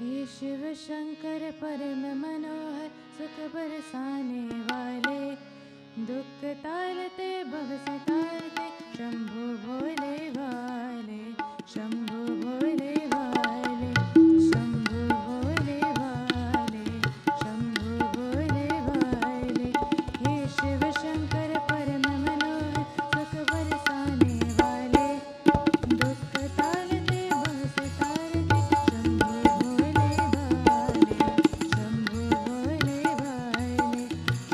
हे शिव शंकर परम मनोहर सुख बरसाने वाले, दुख तारते भव से तारते शंभु भोले वाले, शंभु भोले वाले, शंभु भोले वाले, शंभु भोले वाले। हे शिव शंकर परम मनोहर सुख बरसाने वाले, दुख तारते भव से तारते शंभु भोले वाले, शंभु भोले वाले,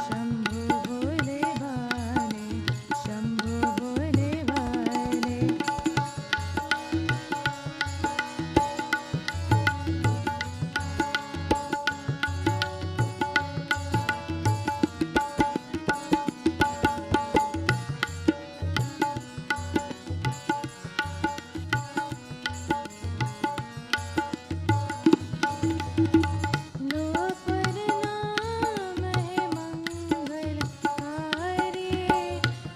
शंभु भोले वाले, शंभु भोले वाले। लो प्रणाम है मंगलहारी,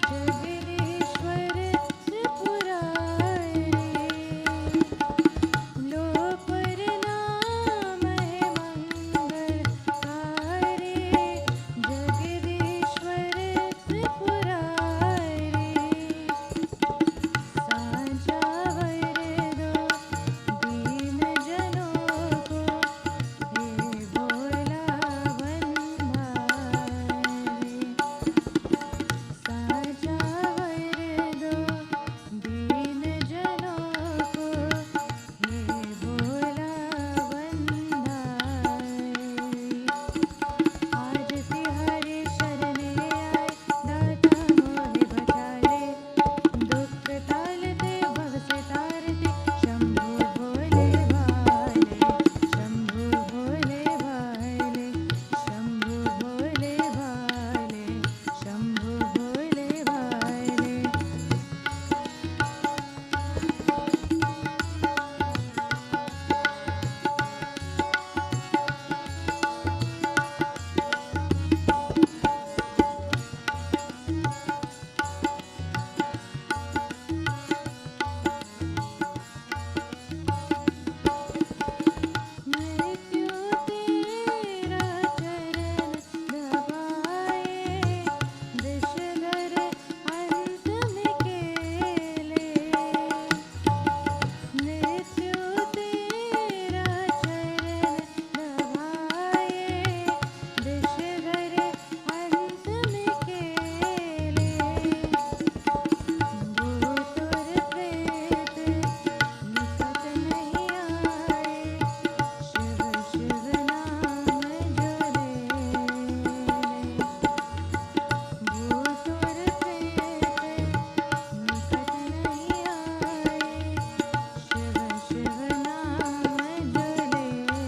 जगदीश्वर त्रिपुरारी। लो प्रणाम है मंगलहारी, जगदीश्वर त्रिपुरारी। साझा वर दो दीन जनों को, हे भोला बंधारी। साझा वर दो दीन जनों को, हे भोला बंधारी। आज तिहारी शरणे आए, दाता मोहे बचाले, दुख तालते भव से तारते शंभु भोले वाले, शंभु भोले वाले, शंभु भोले वाले, शंभु भोले वाले। मृत्यु तेरा चरण दबाए, विषधर अंत में केले। मृत्यु तेरा चरण दबाए, विषधर अंत में केले। भूत और प्रेत निकट नहीं आए, शिव शिव नाम जो ले ले। भूत और प्रेत निकट नहीं आए, शिव शिव नाम जो ले ले।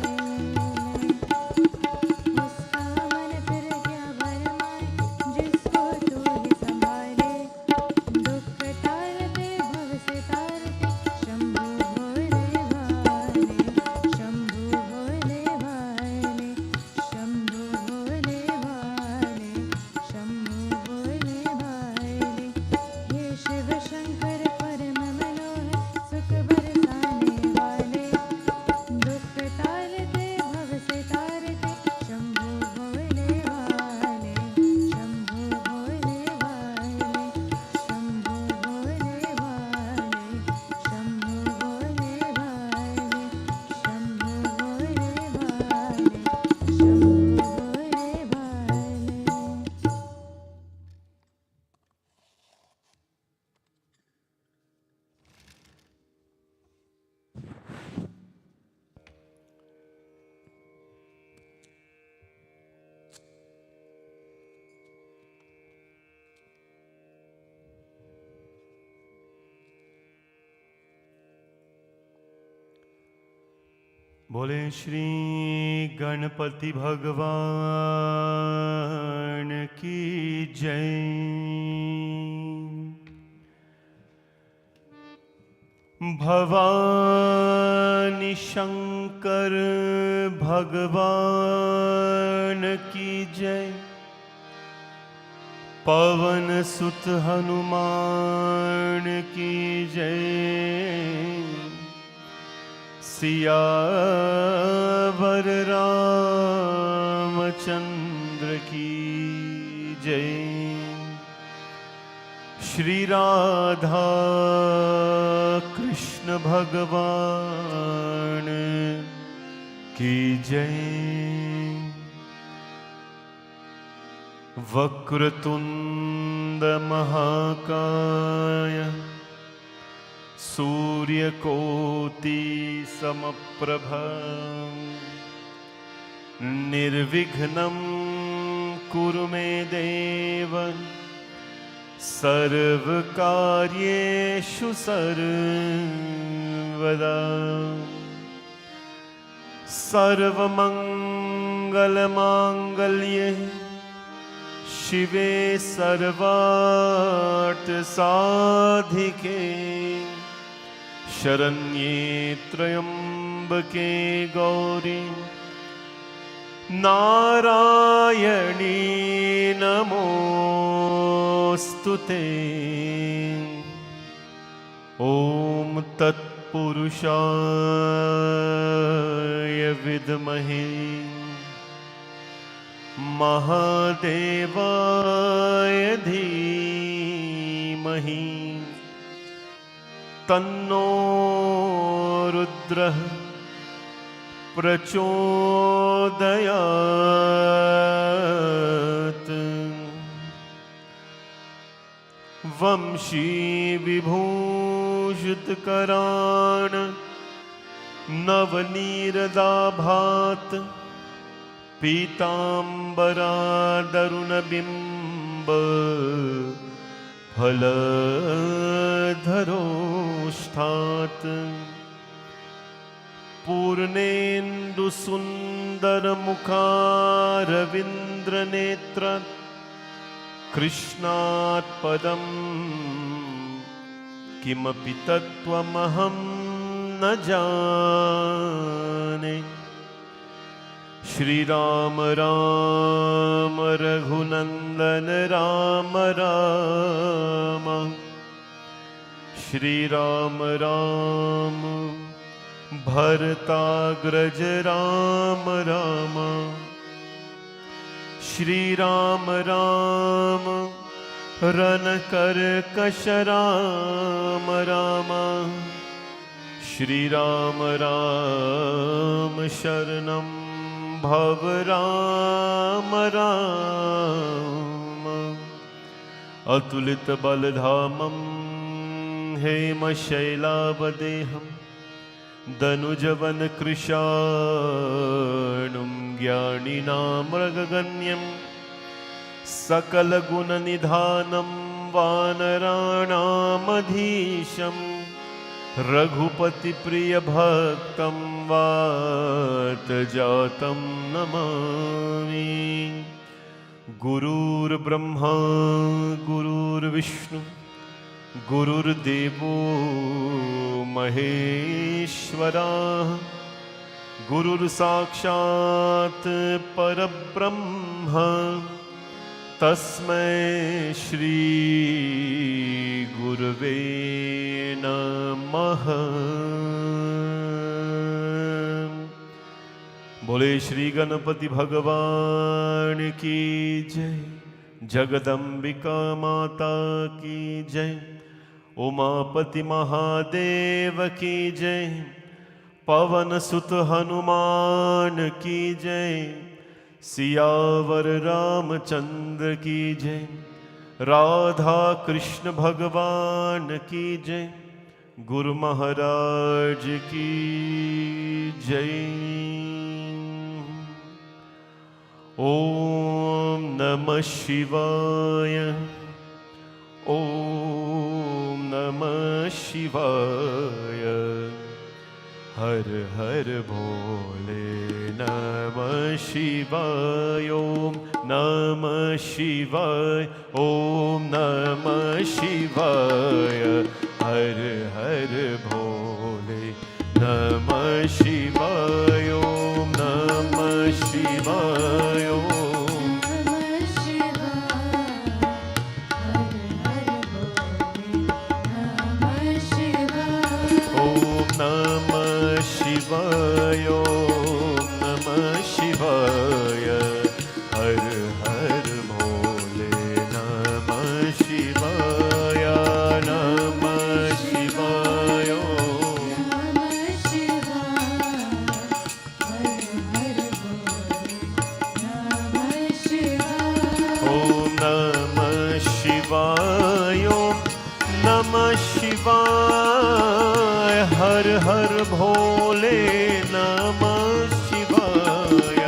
उसका मन फिर क्या भरमाए, जिसको तू ही संभाले, दुख तारते भव से तारते शंभु भोले वाले, शंभु भोले वाले, शंभु भोले वाले, शंभु भोले वाले। हे शिव शंकर परम मनोहर सुख बरसाने वाले, दुख तारते भव से तारते शंभु भोले वाले, शंभु भोले वाले, शंभु भोले वाले, शंभु भोले वाले, शंभु भोले वाले, शंभु भोले वाले। बोले श्री गणपति भगवान की जय। भवानी शंकर भगवान की जय। पवन सुत हनुमान की जय। सियावर रामचंद्र की जय। श्री राधा कृष्ण भगवान की जय। वक्रतुंड महाकाय सूर्यकोटि समप्रभ निर्विघ्नं कुरु मे देव सर्वकार्येषु सर्वदा। सर्वमंगलमांगल्ये शिवे सर्वार्थसाधिके शरण्ये त्र्यंबके गौरी नारायणी नमोस्तुते। ॐ तत्पुरुषाय विद्महे महादेवाय धीमहि तन्नो रुद्रः प्रचोदयात्। वंशी विभूषितकरान् नवनीरदाभात् पीताम्बरादरुणबिम्ब फलधरोष्ठात्। पूर्णेन्दुसुन्दरमुखारविन्द्रनेत्र कृष्णात् पदं किमपि तत्त्वमहं न जाने। श्री राम राम रघुनंदन राम राम। श्री राम राम भरताग्रज राम राम। श्री राम राम रनकर्कश राम राम। श्री राम राम शरणं भव राम राम। अतुलित बलधामं हेमशैलावदेहं दनुजवन कृशाणुं ज्ञानिनामृगगण्यं सकलगुणनिधानं वानराणामधीशं रघुपतिप्रियभक्तं वातजातं नमामि। गुरुर्ब्रह्मा गुरुर्विष्णु गुरुर्देवो महेश्वरः गुरुर्साक्षात् परब्रह्म तस्मै श्री गुरवे नमः। बोले श्री गणपति भगवान की जय। जगदम्बिका माता की जय। उमापति महादेव की जय। पवन सुत हनुमान की जय। सियावर रामचंद्र की जय। राधा कृष्ण भगवान की जय। गुरु महाराज की जय। ओम नमः शिवाय। ओम नमः शिवाय। हर हर भोले नमः शिवाय। ओम नमः शिवाय। ओम नमः शिवाय। हर हर भोले नमः शिवाय। ओम नमः शिवाय। भोले नमः शिवाय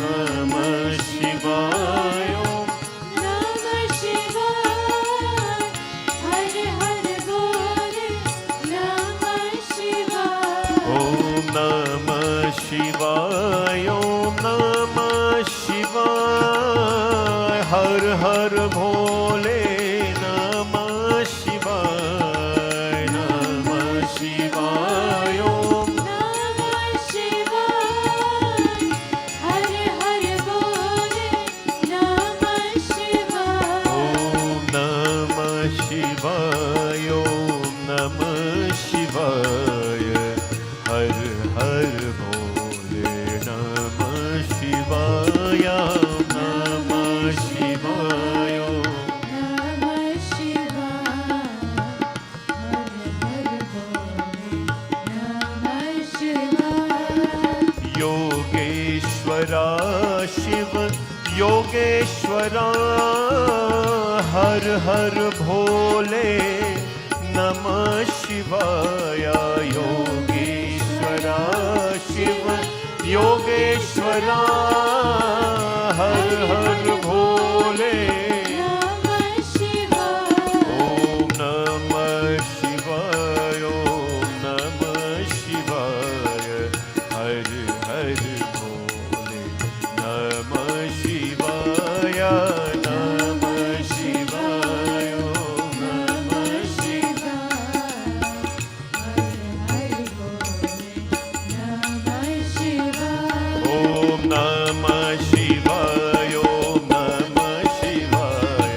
नमः शिवाय नमः शिवाय हर हर बोले नमः शिवाय ॐ नमः शिवाय ॐ नमः शिवाय हर हर भोले नमः शिवाय नमः शिवाय ॐ नमः शिवाय हर हर बोले नमः शिवाय ॐ नमः शिवाय ॐ नमः शिवाय हर हर भोले नमः शिवाय नमः शिवाय नमः शिवाय हर हर बोले नमः शिवाय योगेश्वरा शिव योगेश्वरा हर हर भोले नमः शिवाय योगेश्वरा शिव योगेश्वरा हर हर भोले नमः शिवाय ॐ नमः शिवाय ॐ नमः शिवाय हर हर भोले नमः शिवाय नमः शिवाय ॐ नमः शिवाय ॐ नमः शिवाय ॐ नमः शिवाय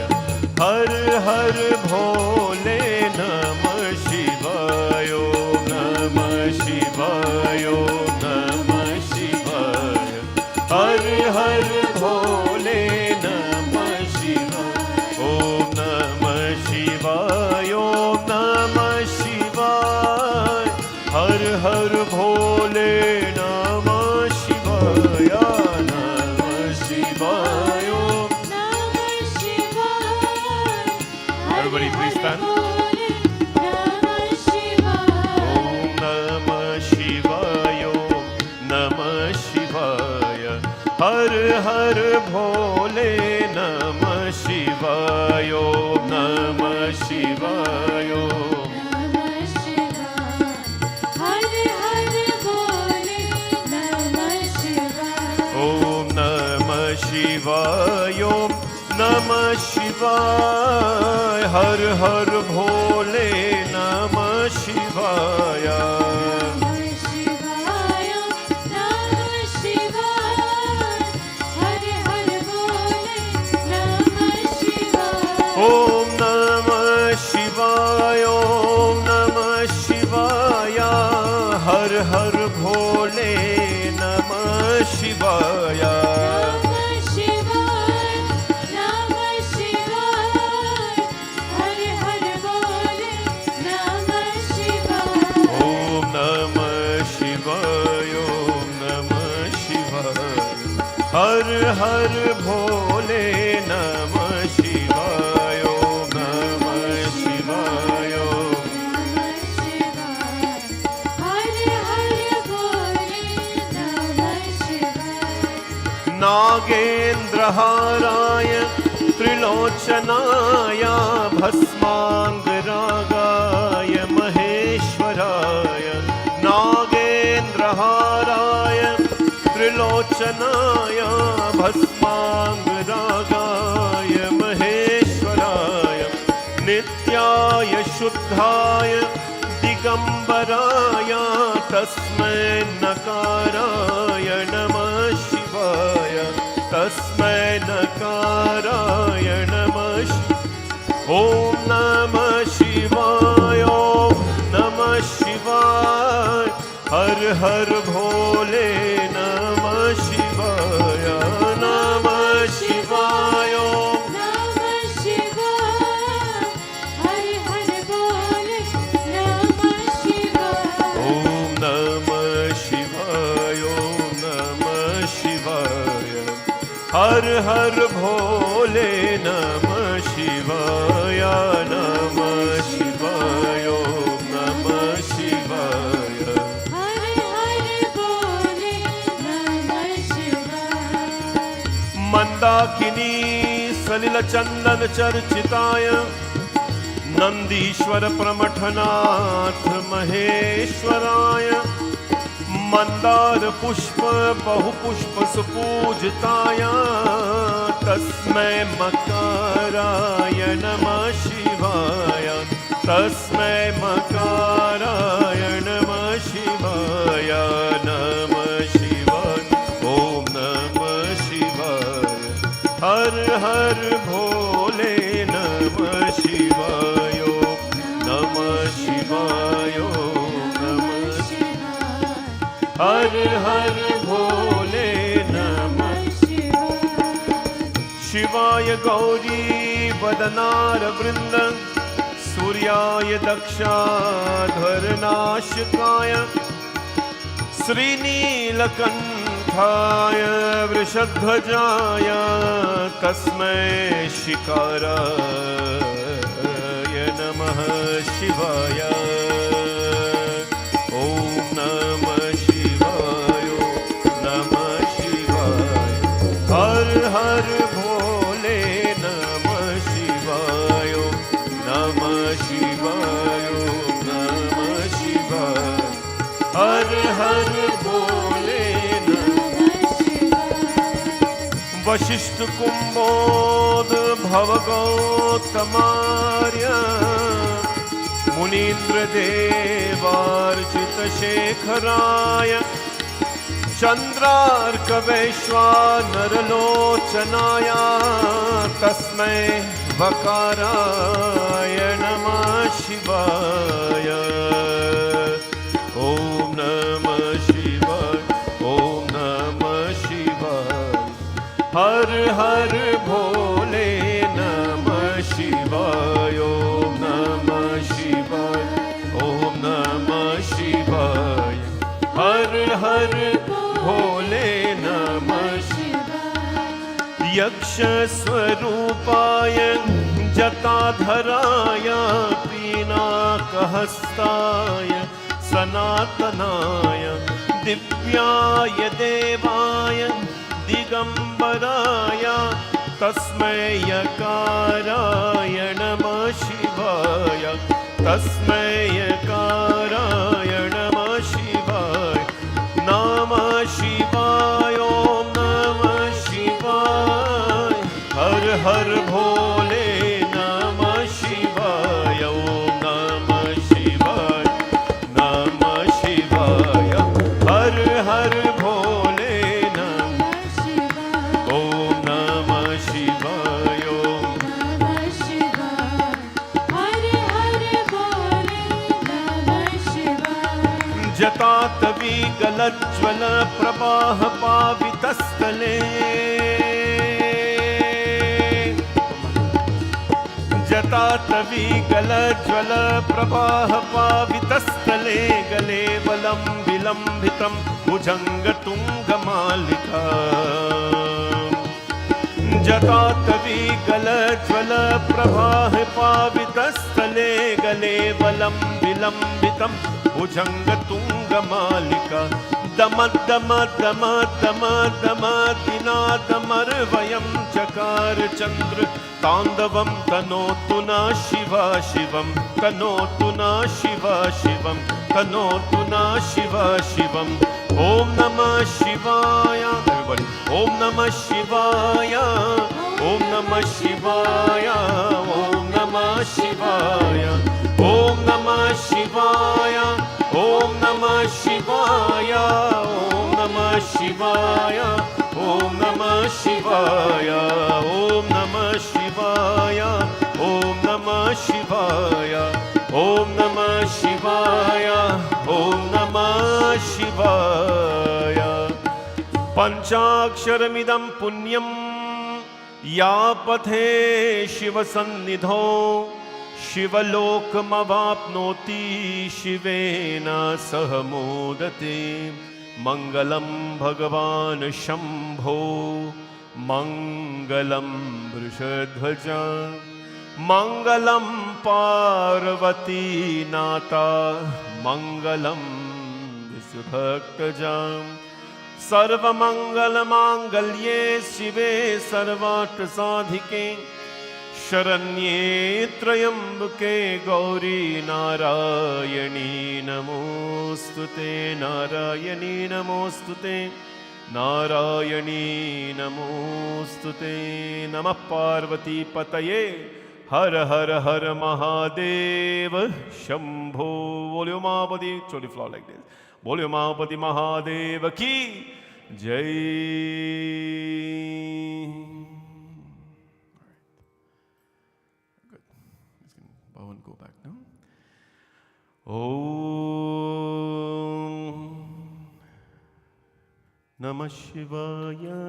हर हर भोले नमः शिवाय ॐ नमः शिवाय ॐ नमः शिवाय हर हर भोले नमः शिवाय ॐ नमः शिवाय ॐ नमः शिवाय हर हर भोले नमः शिवाय नमः शिवाय ॐ नमः शिवाय Everybody please stand. नमः शिवाय ॐ नमः शिवाय ॐ नमः शिवाय हर हर भोले नमः शिवाय ॐ नमः शिवाय ॐ नमः शिवाय हर हर बोले नमः शिवाय ॐ नमः शिवाय ॐ नमः शिवाय हर हर भोले नमः शिवाय नमः शिवाय नमः शिवाय हर हर बोले नमः शिवाय ॐ नमः शिवाय ॐ नमः शिवाय हर हर भोले नमः शिवाय नमः शिवाय नमः शिवाय हर हर बोले नमः शिवाय ॐ नमः शिवाय ॐ नमः शिवाय हर हर भोले नमः शिवाय ॐ नमः शिवाय ॐ नमः शिवाय हर हर बोले नमः शिवाय नागेन्द्रहाराय त्रिलोचनाय भस्माङ्गरागाय महेश्वराय नागेन्द्रहाराय त्रिलोचनाय भस्माङ्गरागाय महेश्वराय नित्याय शुद्धाय दिगम्बराय तस्मै नकाराय नमः शिवाय तस्मै नकाराय नमः ॐ नमः शिवाय ॐ नमः शिवाय हर हर भोले नमः शिवाय नमः शिवाय ॐ नमः शिवाय हर हर बोले नमः शिवाय ॐ नमः शिवाय ॐ नमः शिवाय हर हर भोले नमः शिवाय नमः शिवाय ॐ नमः शिवाय हर मंदाकिनी सलिलचंदन चर्चिताय नंदीश्वर प्रमथनाथ महेश्वराय मंदार पुष्प बहुपुष्प सुपूजिताय तस्मै मकाराय नमः शिवाय तस्मै मकाराय नमः शिवाय नमः शिवाय ओम नमः शिवाय हर हर भोले नमः शिवाय नमः शिवाय नमः हर हर भोले नमः शिवाय गौरी वदनार वृंद सूर्याय दक्षाधरनाशकाय श्रीनीलकंठाय वृषध्वजाय तस्मै शिकाराय नमः शिवाय ओम नमः शिवाय नमः शिवाय हर हर भोले नमः शिवाय नमः शिवाय नमः शिवाय हर हर भोले नमः शिवाय वशिष्ठ कुंभोद भवगौतमार्य मुनीन्द्र देवार्चित शेखराय चंद्रार्कवैश्वानरलोचनाय तस्मै वकाराय नमः शिवाय ओम नमः शिवाय ओम नमः शिवाय हर हर भोले नमः शिवाय ओम नमः शिवाय ओम नमः शिवाय हर हर भोले नमः शिवाय यक्ष स्वरूपाय जटाधराय पीनाकहस्ताय सनातनाय दिव्याय देवाय दिगंबराय तस्मै यकाराय नमः शिवाय तस्मै यकाराय नमः शिवाय नमः शिवाय ओम नमः शिवाय हर हर भोले नमः शिवाय ओम नमः शिवाय हर हर भोले नमः शिवाय ओम नमः शिवाय ओम नमः शिवाय हर हर भोले नमः शिवाय जटातवी गलज्ज्वल प्रवाह पावितस्थले जटातवी गलज्ज्वल प्रवाह पावितस्थले गले बलं विलम्बितं भुजङ्गतुङ्गमालिका जटातवी गलज्ज्वल प्रवाह पावितस्थले गले बलं विलम्बितं भुजङ्गतुङ्गमालिका दम दम दम दम दम दिनादमर्वयं चकार चन्द्र ताण्डवं तनोतु न शिवा शिवं तनोतु न शिवा शिवं तनोतु न शिवा शिवं ॐ नमः शिवाय ॐ नमः शिवाय ॐ नमः शिवाय ॐ नमः शिवाय ॐ नमः शिवाय ॐ नमः शिवाय ॐ नमः शिवाय ॐ नमः शिवाय ॐ नमः शिवाय ॐ नमः शिवाय ॐ नमः शिवाय ॐ नमः शिवाय पंचाक्षरमिदं पुण्यं या पथे शिवसन्निधौ शिवलोकमवाप्नोति शिवेन सह मोदते मंगलं भगवान् शंभो मंगलं वृषध्वजा मंगलं पार्वती नाथा मंगलं विष्णुभक्तजा सर्वमङ्गलमाङ्गल्ये शिवे सर्वार्थसाधिके शरण्ये त्र्यम्बके गौरी नारायणी नमोऽस्तुते नारायणी नमोऽस्तुते नारायणी नमोऽस्तुते नमः पार्वती पतये हर हर हर महादेव शंभो बोलियो महापति चोली फ्लॉ लाइक दिस बोलियो महापति महादेव की जय bow and go back now. Om Namah Shivaya.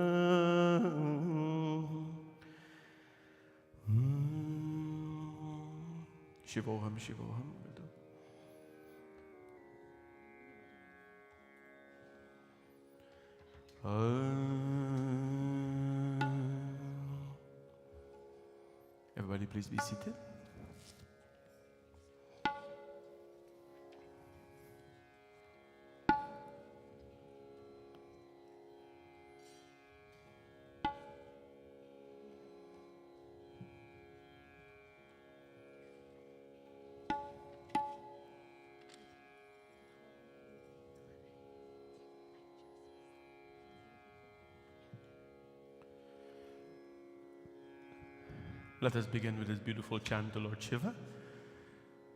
Shivoham, Shivoham. Everybody, please be seated. Let us begin with this beautiful chant to Lord Shiva,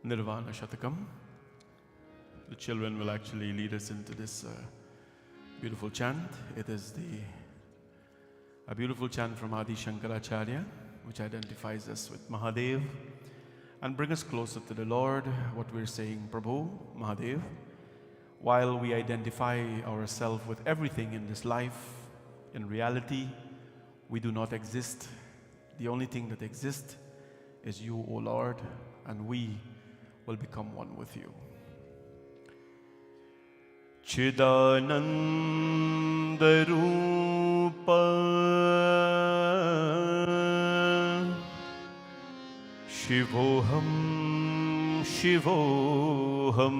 Nirvana Shatakam. The children will actually lead us into this beautiful chant. It is a beautiful chant from Adi Shankaracharya, which identifies us with Mahadev and brings us closer to the Lord. What we're saying, Prabhu, Mahadev, while we identify ourselves with everything in this life, in reality, we do not exist. The only thing that exists is you, O Lord, and we will become one with you. Chidananda Rupa Shivoham Shivoham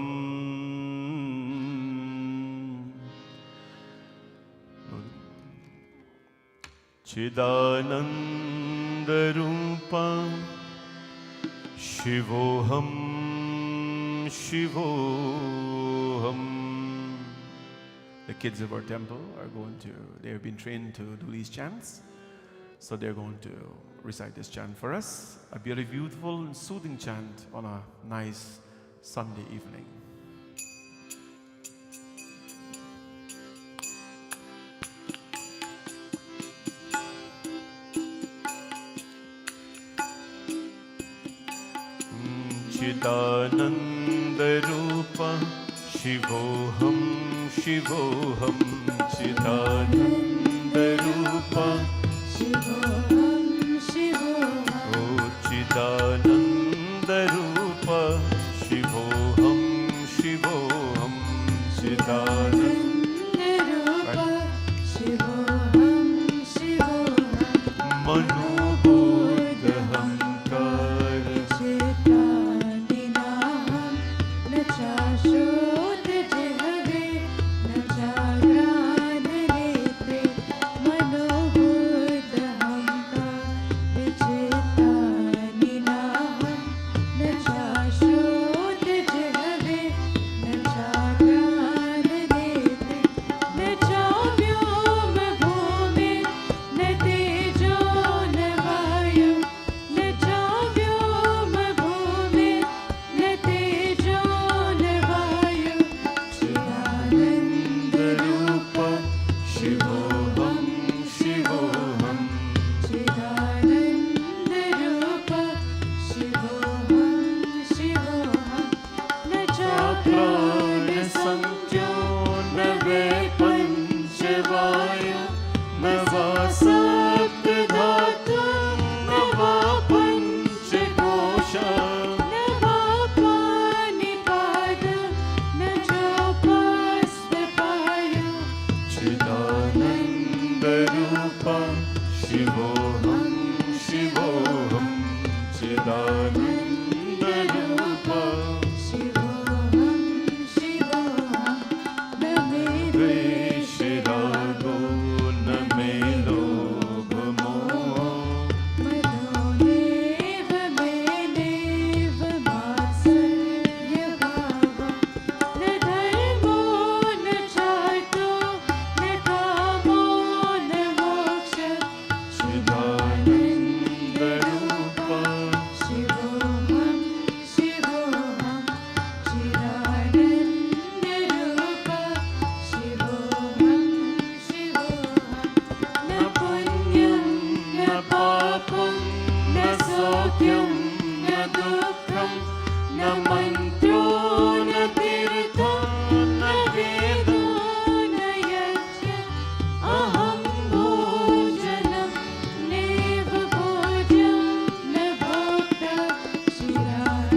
Chidananda Rupa Shivoham Shivoham. The kids of our temple they have been trained to do these chants, so they're going to recite this chant for us. A very beautiful and soothing chant on a nice Sunday evening. Chidananda Rupa Shivoham Shivoham Chidananda Rupa Shivoham Shivoham Oh Chidananda Rupa Shivoham Shivoham Chidananda Rupa Shivoham Shivoham Manu पापं न सौख्यं न दुःखं न मन्त्रो न तीर्थं न वेदो न यज्ञः अहं भोजनं नैव भोज्यं न भोक्ता चिदानन्दरूप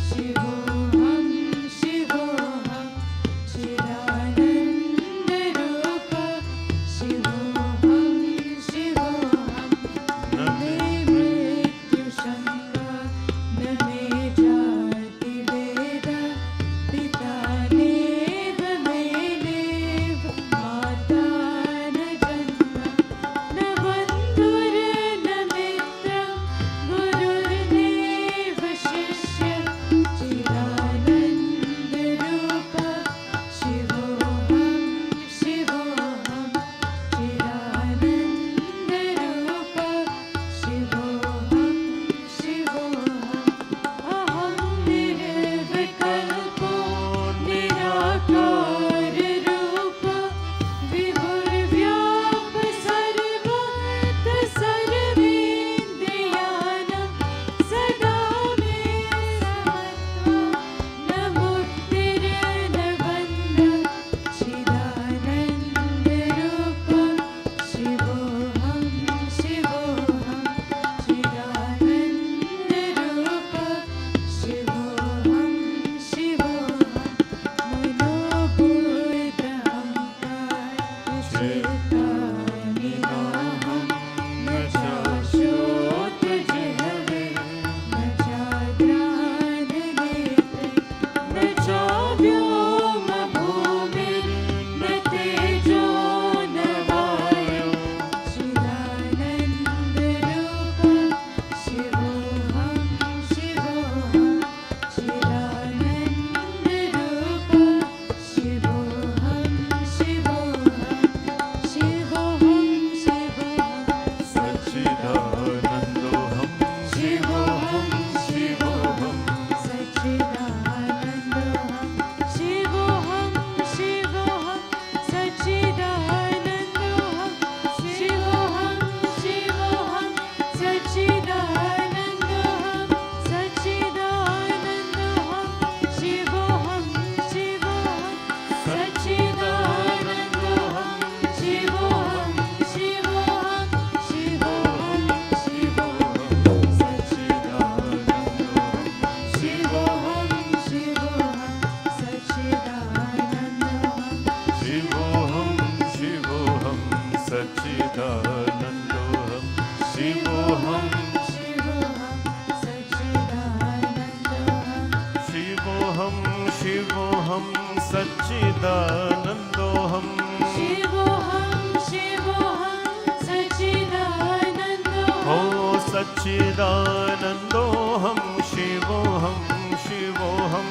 शिवोऽहं शिवोऽहं चिदानन्दरूप शिवोऽहं शिवोऽहं न मे मृत्युशङ्का न मे जातिभेद पिता नैव मे नैव माता न जन्म न बन्धुर्न मित्रं गुरुर्नैव शिष्यः चिदानन्दरूप शिवोऽहं शिवोऽहं चिदानन्दरूप शिवोऽहं शिवोऽहम् अहं निर्विकल्पो निराकाररूप विभुर्व्याप सर्वत्र सर्वेन्द्रियाणां सदा मे समत्वं न मुक्तिर्न बन्धः चिदानन्दरूप शिवोऽहं शिवोऽहं चिदानन्दरूप शिवोऽहं शिवोऽहं मनोबुद्ध्यहङ्कार चित्तानि नाहं न चाशोतजिह्वे न चाग्राणनेत्रे न चाव्योमभूमिर्न तेजो न वायो चिदानन्दरूप शिवोऽहं शिवोऽहं चिदानन्दरूप शिवोऽहं शिवोऽहं शिवोऽहं शिवोऽहं सच्चिदानन्दोऽहं शिवोऽहं शिवोऽहं सच्चिदानन्दोऽहं शिवोऽहं शिवोऽहं सच्चिदानन्दोऽहं शिवोऽहं शिवोऽहं सच्चिदानन्दोऽहं सच्चिदानन्दोऽहं शिवोऽहं शिवोऽहं सच्चिदानन्दोऽहं शिवोऽहं शिवोऽहं शिवोऽहं शिवोऽहं सच्चिदानन्दोऽहं शिवोऽहं शिवोऽहं सच्चिदानन्दोऽहं शिवोऽहं शिवोऽहं सच्चिदानन्दोऽहं शिवोऽहं शिवोऽहं सच्चिदानन्दोऽहं शिवोऽहं शिवोऽहं सच्चिदानन्दोऽहं शिवोऽहं शिवोऽहं सच्चिदानन्दोऽहं ओ सच्चिदानन्दोऽहं शिवोऽहं शिवोऽहं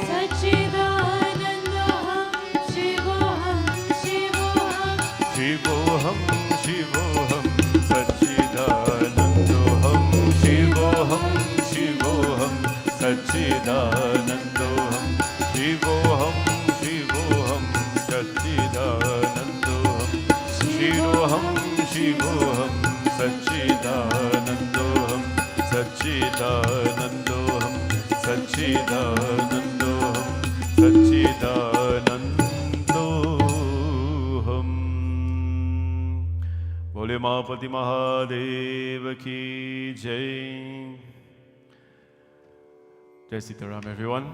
सच्चिदानन्दोऽहं शिवोऽहं शिवोऽहं शिवोऽहं शिवोऽहं सच्चिदानन्दोऽहं शिवोऽहं शिवोऽहं सच्चिदानन्दोऽहं शिवोऽहं शिवोऽहं सच्चिदानन्दोऽहं शिवोऽहं शिवोऽहं सच्चिदानन्दोऽहं सच्चिदानन्दोऽहं सच्चिदानन्दोऽहं सच्चिदानन्दोऽहम् बोले मापति महादेव की जय. Jai Sitaram, everyone.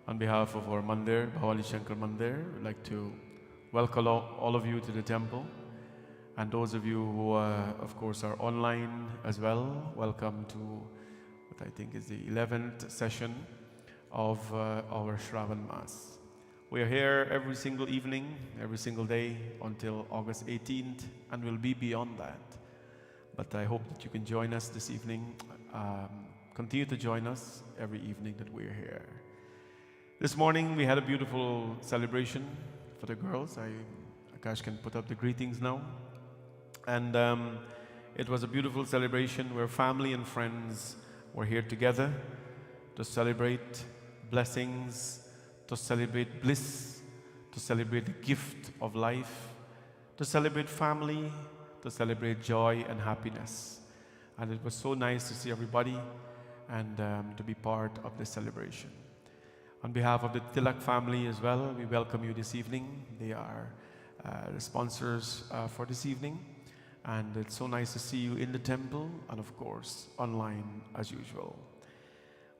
On behalf of our Mandir, Bhavali Shankar Mandir, we'd like to welcome all of you to the temple. And those of you who, of course, are online as well, welcome to what I think is the 11th session of our Shravan Mass. We are here every single evening, every single day until August 18th, and we'll be beyond that. But I hope that you can join us this evening. Continue to join us every evening that we're here. This morning we had a beautiful celebration for the girls. Akash can put up the greetings now. And it was a beautiful celebration where family and friends were here together to celebrate blessings, to celebrate bliss, to celebrate the gift of life, to celebrate family, to celebrate joy and happiness. And it was so nice to see everybody and to be part of this celebration. On behalf of the Tilak family as well, we welcome you this evening. They are the sponsors for this evening. And it's so nice to see you in the temple and, of course, online as usual.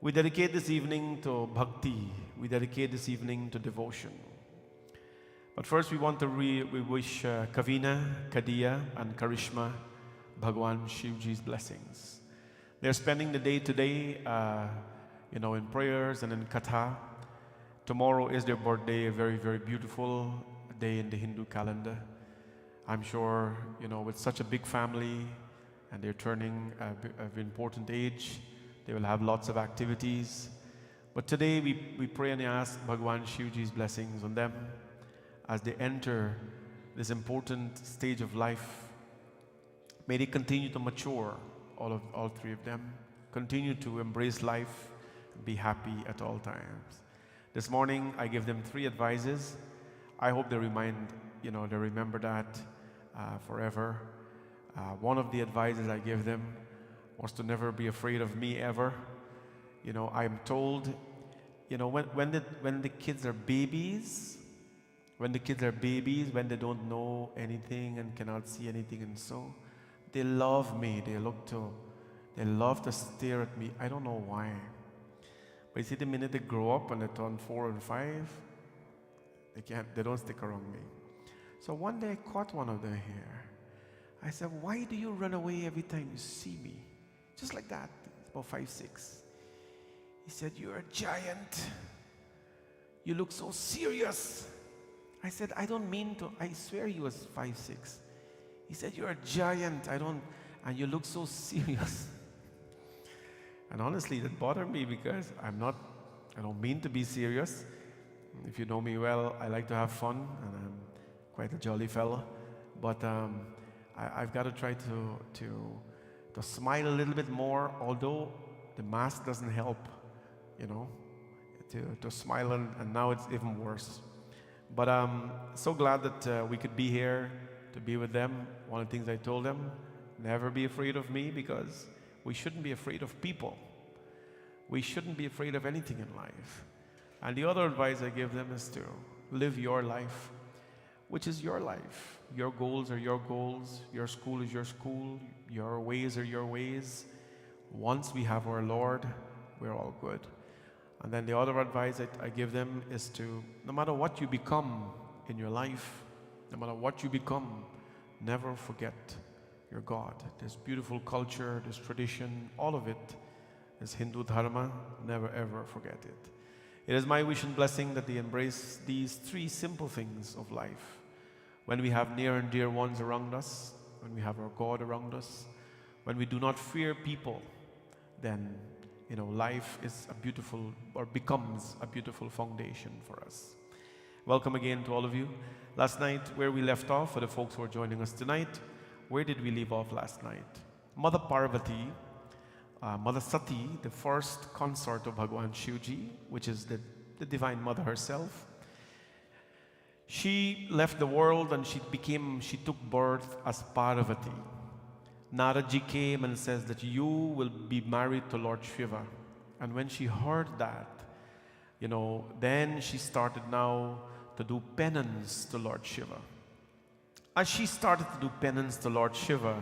We dedicate this evening to bhakti. We dedicate this evening to devotion. But first, we want to we wish Kavina, Kadia, and Karishma Bhagwan Shivji's blessings. They're spending the day today, in prayers and in katha. Tomorrow is their birthday, a very, very beautiful day in the Hindu calendar. I'm sure, with such a big family and they're turning an important age, they will have lots of activities. But today we pray and ask Bhagwan Shivji's blessings on them as they enter this important stage of life. May they continue to mature, all three of them, continue to embrace life, and be happy at all times. This morning I give them 3 advices. I hope they remember that forever. One of the advices I give them was to never be afraid of me ever. I'm told, when the kids are babies, when they don't know anything and cannot see anything, and so they love me. They love to stare at me. I don't know why. But you see, the minute they grow up and they turn 4 and 5, they don't stick around me. So one day I caught one of them here. I said, "Why do you run away every time you see me?" Just like that, about 5, 6. He said, "You're a giant. You look so serious." I said, "I don't mean to. I swear he was 5, 6. He said, "You're a giant. And you look so serious." And honestly, that bothered me because I don't mean to be serious. If you know me well, I like to have fun and I'm quite a jolly fellow. But I've got to try to smile a little bit more, although the mask doesn't help, to smile, and now it's even worse. But I'm so glad that we could be here to be with them. One of the things I told them, never be afraid of me, because we shouldn't be afraid of people. We shouldn't be afraid of anything in life. And the other advice I give them is to live your life, which is your life. Your goals are your goals. Your school is your school. Your ways are your ways. Once we have our Lord, we're all good. And then the other advice I give them is to, no matter what you become in your life, no matter what you become, never forget your God. This beautiful culture, this tradition, all of it is Hindu Dharma. Never ever forget it. It is my wish and blessing that they embrace these 3 simple things of life. When we have near and dear ones around us, when we have our God around us, when we do not fear people, then life is becomes a beautiful foundation for us. Welcome again to all of you. Last night, where we left off, for the folks who are joining us tonight, where did we leave off last night? Mother Parvati, Mother Sati, the first consort of Bhagwan Shivji, which is the Divine Mother herself, she left the world and she took birth as Parvati. Naraji came and says that you will be married to Lord Shiva. And when she heard that, then she started now to do penance to Lord Shiva. As she started to do penance to Lord Shiva,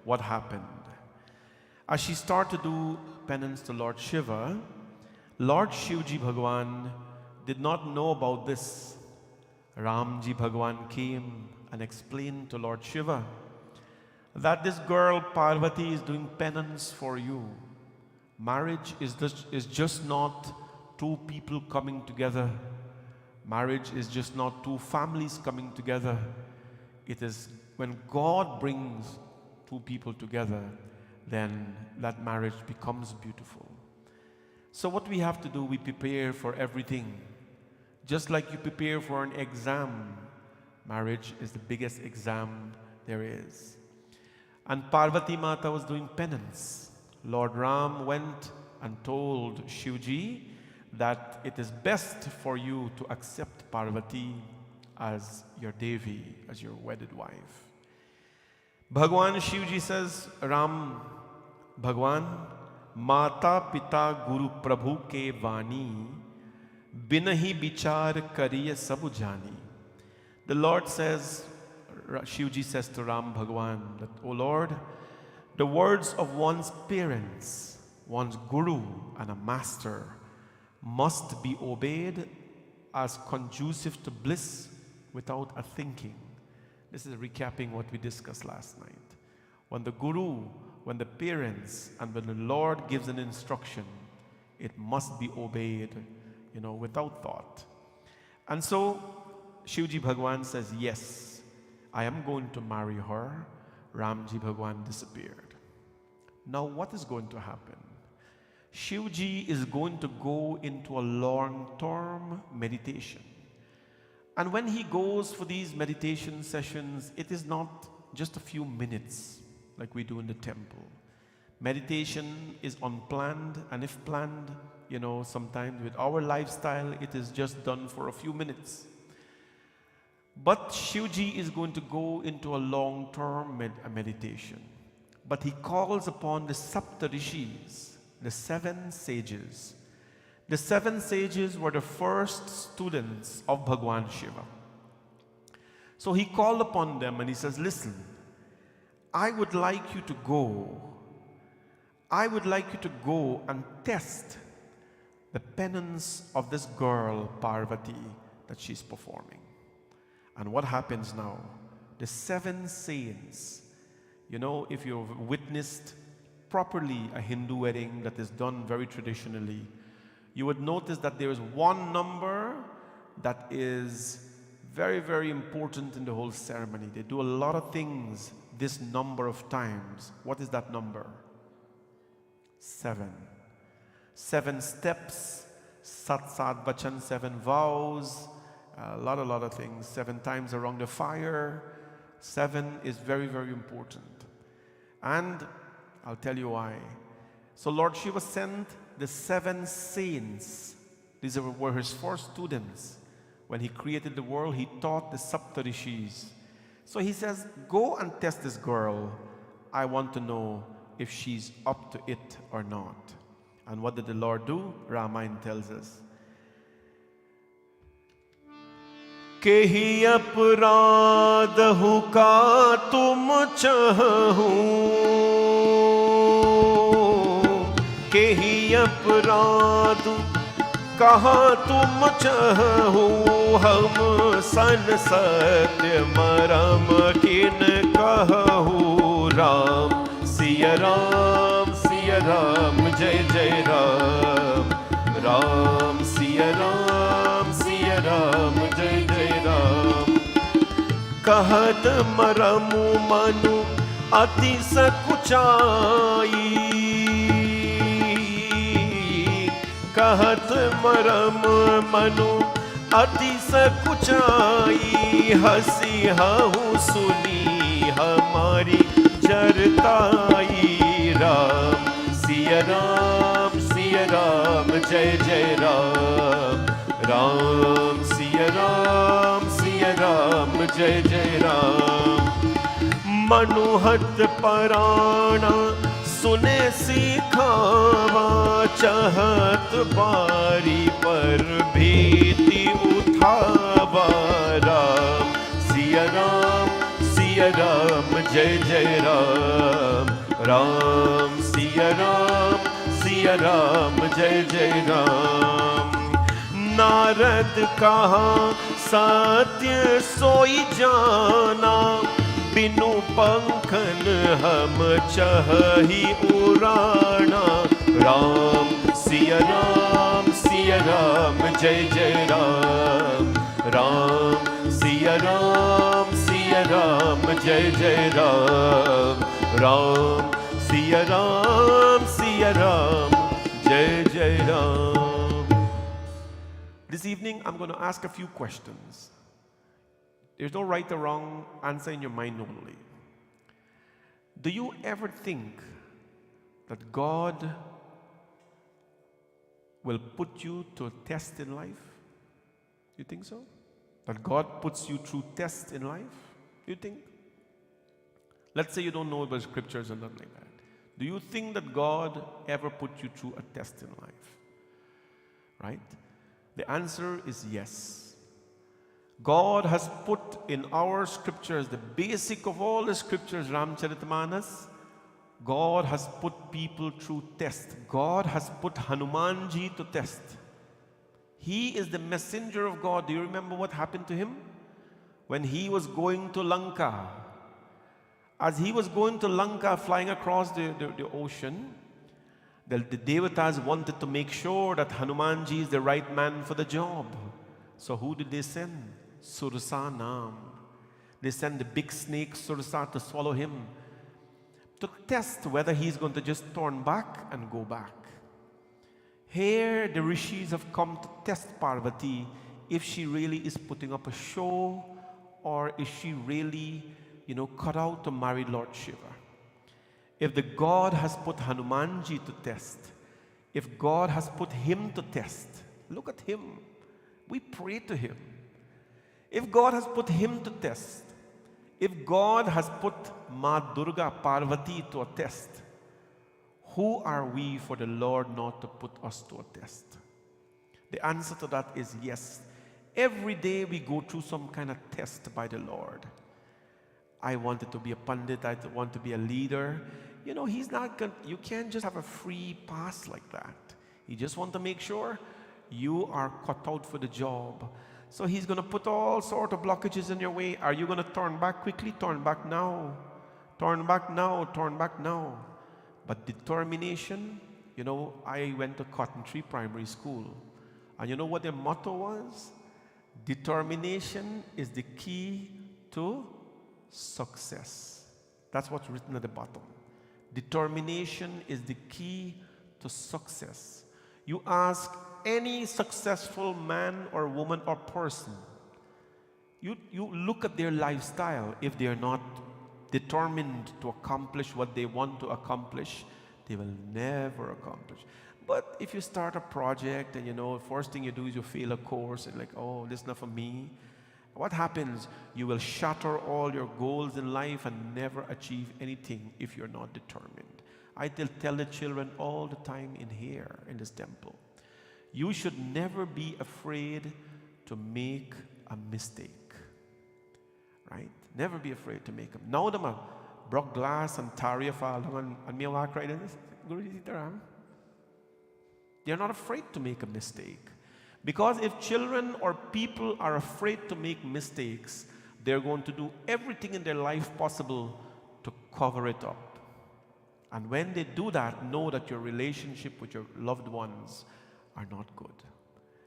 what happened? As she started to do penance to Lord Shiva, Lord Shivji Bhagwan did not know about this. Ramji Bhagwan came and explained to Lord Shiva that this girl Parvati is doing penance for you. Marriage is just not 2 people coming together. Marriage is just not 2 families coming together. It is when God brings 2 people together, then that marriage becomes beautiful. So what we have to do, we prepare for everything. Just like you prepare for an exam, marriage is the biggest exam there is. And Parvati Mata was doing penance. Lord Ram went and told Shivji that it is best for you to accept Parvati as your Devi, as your wedded wife. Bhagwan Shivji says, Ram, Bhagwan, Mata Pita Guru Prabhu ke Vani, Binahi Bichar Kariya Sabu Jani. The Lord says, Shivji says to Ram Bhagwan, that, O Lord, the words of one's parents, one's guru and a master must be obeyed as conducive to bliss without a thinking. This is recapping what we discussed last night. When the guru, when the parents, and when the Lord gives an instruction, it must be obeyed, without thought. And so Shivji Bhagwan says, yes, I am going to marry her. Ramji Bhagwan disappeared. Now what is going to happen? Shivji is going to go into a long-term meditation. And when he goes for these meditation sessions, it is not just a few minutes like we do in the temple. Meditation is unplanned, and if planned, sometimes with our lifestyle, it is just done for a few minutes. But Shivji is going to go into a long-term meditation. But he calls upon the Saptarishis, the 7 sages. The 7 sages were the first students of Bhagwan Shiva. So he called upon them and he says, listen, I would like you to go. I would like you to go and test the penance of this girl, Parvati, that she's performing. And what happens now? The 7 saints, if you've witnessed properly a Hindu wedding that is done very traditionally, you would notice that there is one number that is very, very important in the whole ceremony. They do a lot of things this number of times. What is that number? 7. 7 steps, Sat Sat Bachan, 7 vows, a lot of things. 7 times around the fire. 7 is very, very important. And I'll tell you why. So Lord Shiva sent the 7 saints. These were his first students. When he created the world, he taught the Saptarishis. So he says, go and test this girl. I want to know if she's up to it or not. And what did the Lord do? Ramayana tells us. Kehi apradhu ka tum chahu, kehi apradhu kaha tum chahu, hum san satya maram kin kahu. Ram Siya Ram, Jai Jai Ram. Ram Siya Ram, Jai Jai Ram. Kahat maramu manu ati sakuchai, kahat maram manu ati sakuchai, hasi hahu suni hamari jartai. Ram Siya Ram, Jai Jai Ram. Ram Siya Ram, Jai Jai Ram. Manuhat Parana sune sikhawa, chahat bari par bhiti uthawa. Ram Siya Ram, Jai Jai Ram. Ram Siya Ram, Jai Jai Ram. Narad कहा सत्य सोई जाना, बिनु पंखन हम चही उड़ाना. राम सिया राम, जय जय राम. राम सिया राम, जय जय राम. राम सिया राम, जय जय Ram. This evening, I'm going to ask a few questions. There's no right or wrong answer in your mind only. Do you ever think that God will put you to a test in life? You think so? That God puts you through tests in life? You think? Let's say you don't know about scriptures and nothing like that. Do you think that God ever put you through a test in life? Right? The answer is yes. God has put in our scriptures, the basic of all the scriptures, Ramcharitamanas, God has put people through test. God has put Hanumanji to test. He is the messenger of God. Do you remember what happened to him? When he was going to Lanka. As he was going to Lanka, flying across the ocean, the Devatas wanted to make sure that Hanumanji is the right man for the job. So who did they send? Sursanam. They sent the big snake Sursa to swallow him, to test whether he's going to just turn back and go back. Here the rishis have come to test Parvati if she really is putting up a show, or is she really, cut out to marry Lord Shiva. If the God has put Hanumanji to test, if God has put him to test, look at him. We pray to him. If God has put him to test, if God has put Ma Durga Parvati to a test, who are we for the Lord not to put us to a test? The answer to that is yes. Every day we go through some kind of test by the Lord. I wanted to be a pandit, I want to be a leader. He's not going. You can't just have a free pass like that. He just wants to make sure you are cut out for the job. So he's going to put all sort of blockages in your way. Are you going to turn back quickly? Turn back now. Turn back now. Turn back now. But determination, I went to Cotton Tree Primary School. And you know what their motto was? Determination is the key to success. That's what's written at the bottom. Determination is the key to success. You ask any successful man or woman or person, you look at their lifestyle. If they are not determined to accomplish what they want to accomplish, they will never accomplish. But if you start a project and first thing you do is you fail a course and oh, this is not for me, what happens? You will shatter all your goals in life and never achieve anything if you're not determined. I tell the children all the time in here, in this temple, you should never be afraid to make a mistake. Right? Never be afraid to make them. Now them broke glass and tarry fall and me walk right in this. They're not afraid to make a mistake. Because if children or people are afraid to make mistakes, they're going to do everything in their life possible to cover it up. And when they do that, know that your relationship with your loved ones are not good.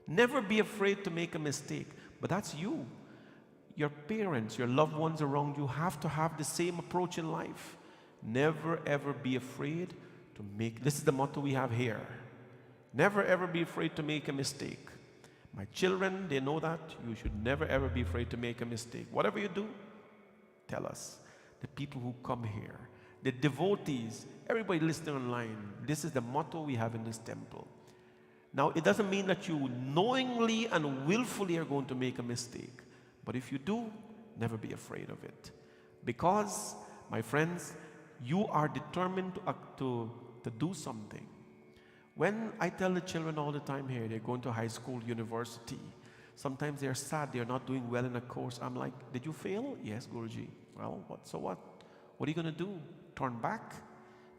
Never be afraid to make a mistake. But that's you. Your parents, your loved ones around you have to have the same approach in life. Never ever be afraid to make, this is the motto we have here. Never ever be afraid to make a mistake. My children, they know that. You should never ever be afraid to make a mistake. Whatever you do, tell us. The people who come here, the devotees, everybody listening online, this is the motto we have in this temple. Now, it doesn't mean that you knowingly and willfully are going to make a mistake. But if you do, never be afraid of it. Because, my friends, you are determined to do something. When I tell the children all the time here, they're going to high school, university, sometimes they're sad, they're not doing well in a course. I'm like, did you fail? Yes, Guruji. Well, what? So what? What are you going to do? Turn back?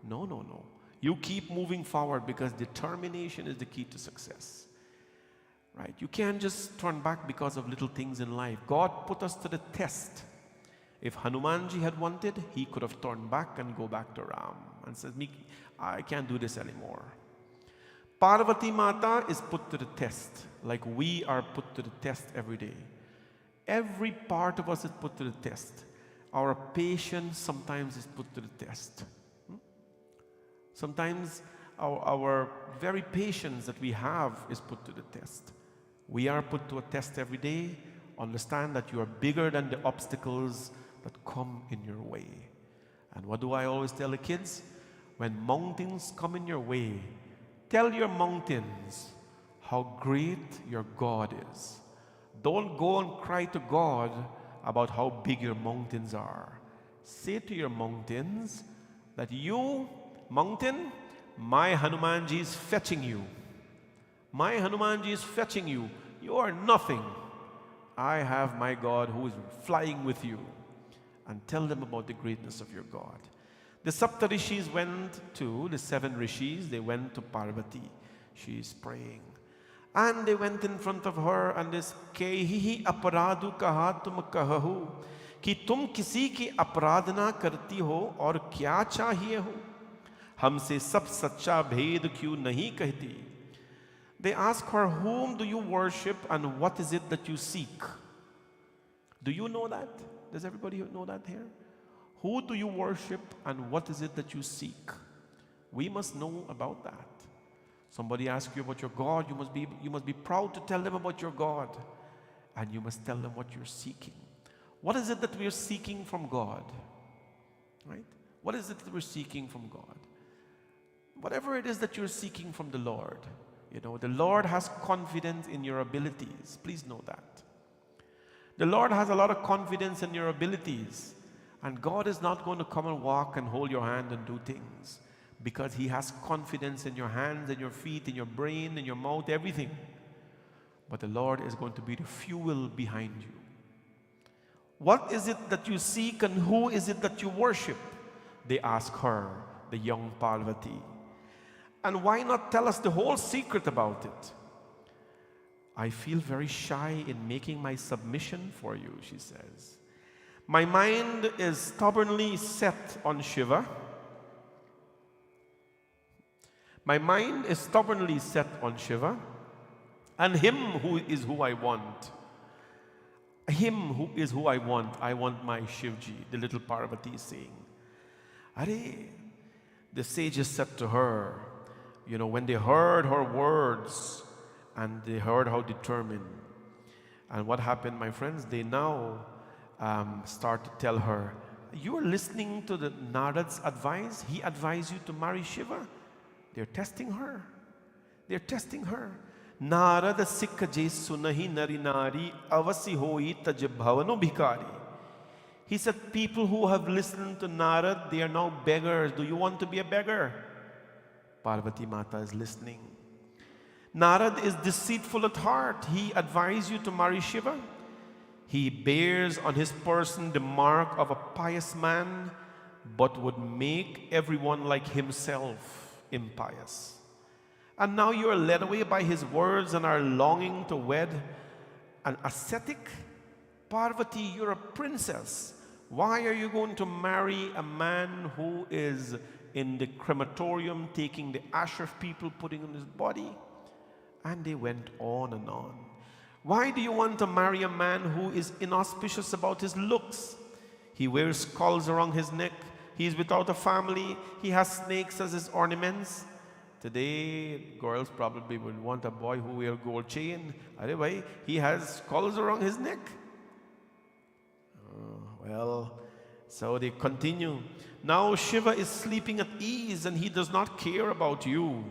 No, no, no. You keep moving forward because determination is the key to success. Right? You can't just turn back because of little things in life. God put us to the test. If Hanumanji had wanted, he could have turned back and go back to Ram and said, I can't do this anymore. Parvati Mata is put to the test, like we are put to the test every day. Every part of us is put to the test. Our patience sometimes is put to the test. Sometimes our very patience that we have is put to the test. We are put to a test every day. Understand that you are bigger than the obstacles that come in your way. And what do I always tell the kids? When mountains come in your way, tell your mountains how great your God is. Don't go and cry to God about how big your mountains are. Say to your mountains that you, mountain, my Hanumanji is fetching you. My Hanumanji is fetching you. You are nothing. I have my God who is flying with you. And tell them about the greatness of your God. The Sapta Rishis went to, the 7 Rishis, they went to Parvati. She is praying. And they went in front of her and this Kehi aparadu kaha tum kahahu कि तुम किसी की अपराधना करती हो और क्या चाहिए हो हमसे सब सच्चा भेद क्यों नहीं कहती. They ask her, whom do you worship and what is it that you seek? Do you know that? Does everybody know that here? Who do you worship and what is it that you seek? We must know about that. Somebody asks you about your God, you must be proud to tell them about your God. And you must tell them what you're seeking. What is it that we are seeking from God? Right? What is it that we're seeking from God? Whatever it is that you're seeking from the Lord, the Lord has confidence in your abilities. Please know that. The Lord has a lot of confidence in your abilities. And God is not going to come and walk and hold your hand and do things. Because He has confidence in your hands, in your feet, in your brain, in your mouth, everything. But the Lord is going to be the fuel behind you. What is it that you seek and who is it that you worship? They ask her, the young Parvati. And why not tell us the whole secret about it? I feel very shy in making my submission for you, she says. My mind is stubbornly set on Shiva. My mind is stubbornly set on Shiva and Him who is who I want. Him who is who I want. I want my Shivji, the little Parvati is saying. Are, the sages said to her, when they heard her words and they heard how determined. And what happened, my friends? They now start to tell her, you are listening to the Narad's advice? He advised you to marry Shiva? They're testing her. They're testing her. Narad sikh je sunahi nari nari avasi hoi taj bhavano bhikari. He said, people who have listened to Narad, they are now beggars. Do you want to be a beggar? Parvati Mata is listening. Narad is deceitful at heart. He advised you to marry Shiva. He bears on his person the mark of a pious man, but would make everyone like himself impious. And now you are led away by his words and are longing to wed an ascetic? Parvati, you're a princess. Why are you going to marry a man who is in the crematorium taking the ash of people, putting on his body? And they went on and on. Why do you want to marry a man who is inauspicious about his looks? He wears skulls around his neck. He is without a family. He has snakes as his ornaments. Today, girls probably would want a boy who wears a gold chain. Anyway, he has skulls around his neck. So they continue. Now Shiva is sleeping at ease and he does not care about you.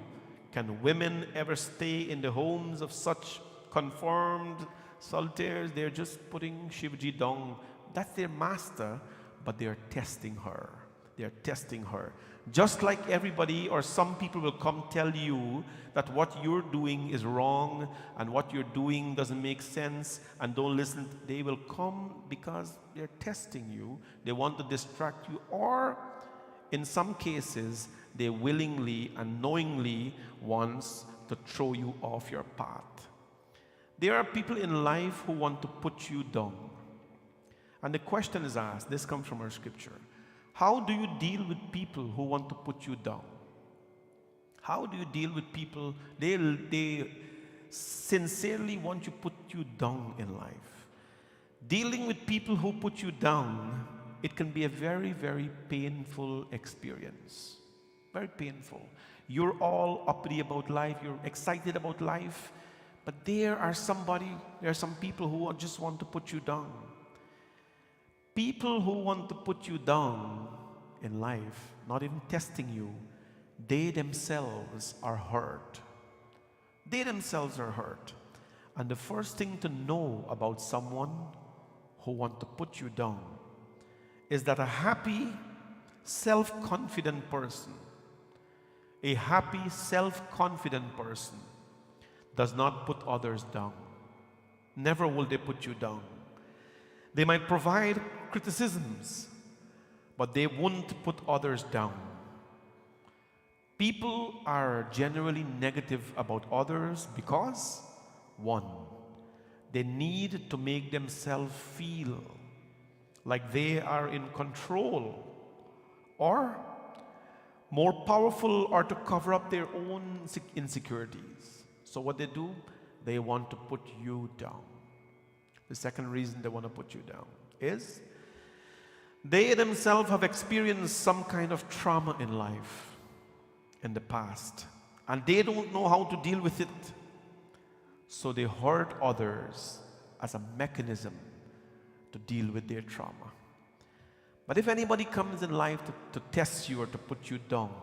Can women ever stay in the homes of such confirmed solitaires? They're just putting Shivji down. That's their master, but they're testing her. They're testing her. Just like everybody or some people will come tell you that what you're doing is wrong and what you're doing doesn't make sense and don't listen. They will come because they're testing you. They want to distract you, or in some cases, they willingly and knowingly wants to throw you off your path. There are people in life who want to put you down. And the question is asked, this comes from our scripture. How do you deal with people who want to put you down? How do you deal with people, they sincerely want to put you down in life? Dealing with people who put you down, it can be a very, very painful experience. Very painful. You're all uppity about life, you're excited about life, but there are some people who just want to put you down. People who want to put you down in life, not even testing you, they themselves are hurt. They themselves are hurt. And the first thing to know about someone who wants to put you down is that a happy, self-confident person, a happy, self-confident person does not put others down. Never will they put you down. They might provide criticisms, but they won't put others down. People are generally negative about others because, one, they need to make themselves feel like they are in control, or more powerful, or to cover up their own insecurities. So what they do, they want to put you down. The second reason they want to put you down is they themselves have experienced some kind of trauma in life in the past, and they don't know how to deal with it. So they hurt others as a mechanism to deal with their trauma. But if anybody comes in life to test you or to put you down,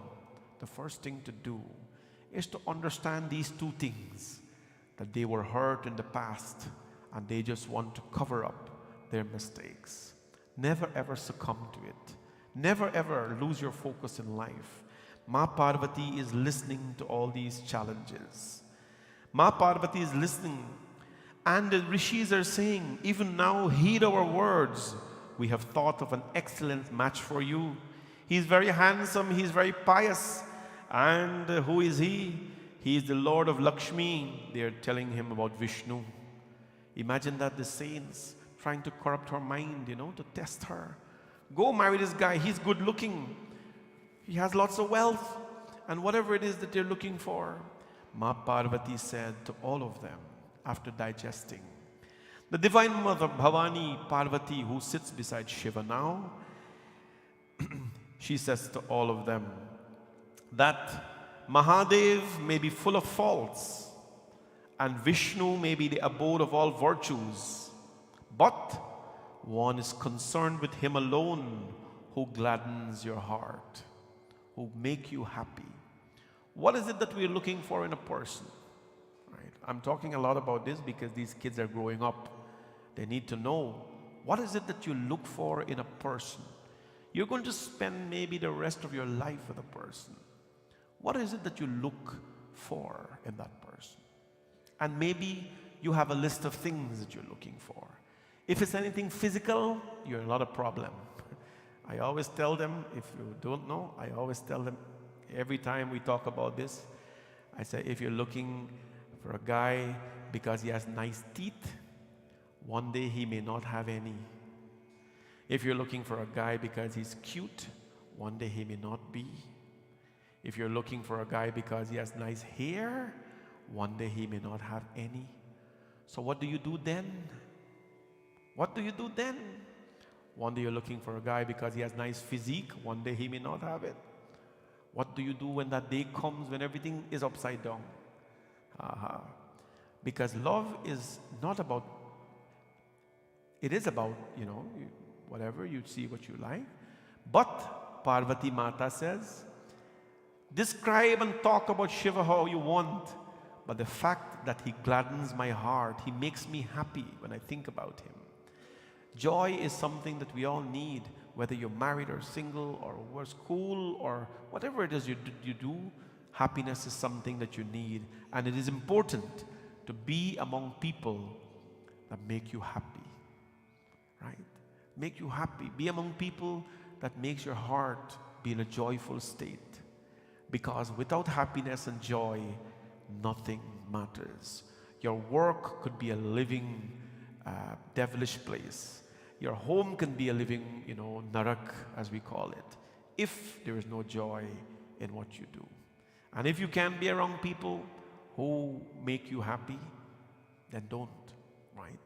the first thing to do is to understand these two things: that they were hurt in the past and they just want to cover up their mistakes. Never ever succumb to it. Never ever lose your focus in life. Ma Parvati is listening to all these challenges. Ma Parvati is listening, and the rishis are saying, even now heed our words. We have thought of an excellent match for you. He's very handsome, he's very pious. And who is he? He is the Lord of Lakshmi. They are telling him about Vishnu. Imagine that, the saints trying to corrupt her mind, to test her. Go marry this guy, he's good looking. He has lots of wealth, and whatever it is that they're looking for. Ma Parvati said to all of them, after digesting, the Divine Mother Bhavani Parvati, who sits beside Shiva now, she says to all of them that Mahadev may be full of faults and Vishnu may be the abode of all virtues, but one is concerned with him alone who gladdens your heart, who make you happy. What is it that we're looking for in a person? Right? I'm talking a lot about this because these kids are growing up. They need to know, what is it that you look for in a person? You're going to spend maybe the rest of your life with a person. What is it that you look for in that person? And maybe you have a list of things that you're looking for. If it's anything physical, you're not a problem. I always tell them, if you don't know, I always tell them every time we talk about this, I say, if you're looking for a guy because he has nice teeth, one day he may not have any. If you're looking for a guy because he's cute, one day he may not be. If you're looking for a guy because he has nice hair, one day he may not have any. So what do you do then? What do you do then? One day you're looking for a guy because he has nice physique, one day he may not have it. What do you do when that day comes when everything is upside down? Because love is not about, it is about, whatever, you see what you like. But Parvati Mata says, describe and talk about Shiva how you want, but the fact that he gladdens my heart, he makes me happy when I think about him. Joy is something that we all need, whether you're married or single or we're school or whatever it is you do, happiness is something that you need. And it is important to be among people that make you happy, right? Make you happy. Be among people that makes your heart be in a joyful state. Because without happiness and joy, nothing matters. Your work could be a living devilish place. Your home can be a living, narak, as we call it, if there is no joy in what you do. And if you can't be around people who make you happy, then don't, right?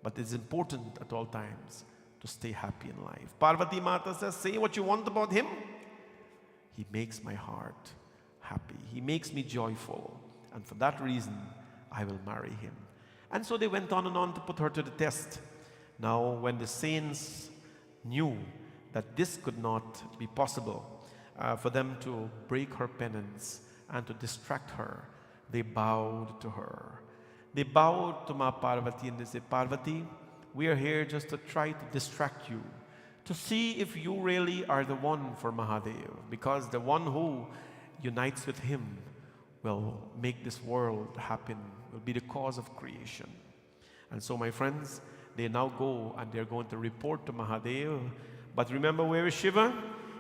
But it's important at all times to stay happy in life. Parvati Mata says, say what you want about him. He makes my heart happy. He makes me joyful. And for that reason, I will marry him. And so they went on and on to put her to the test. Now, when the saints knew that this could not be possible for them to break her penance and to distract her, they bowed to her. They bowed to Ma Parvati and they said, Parvati, we are here just to try to distract you, to see if you really are the one for Mahadev, because the one who unites with him will make this world happen, will be the cause of creation. And so, my friends, they now go and they're going to report to Mahadev. But remember, where is Shiva?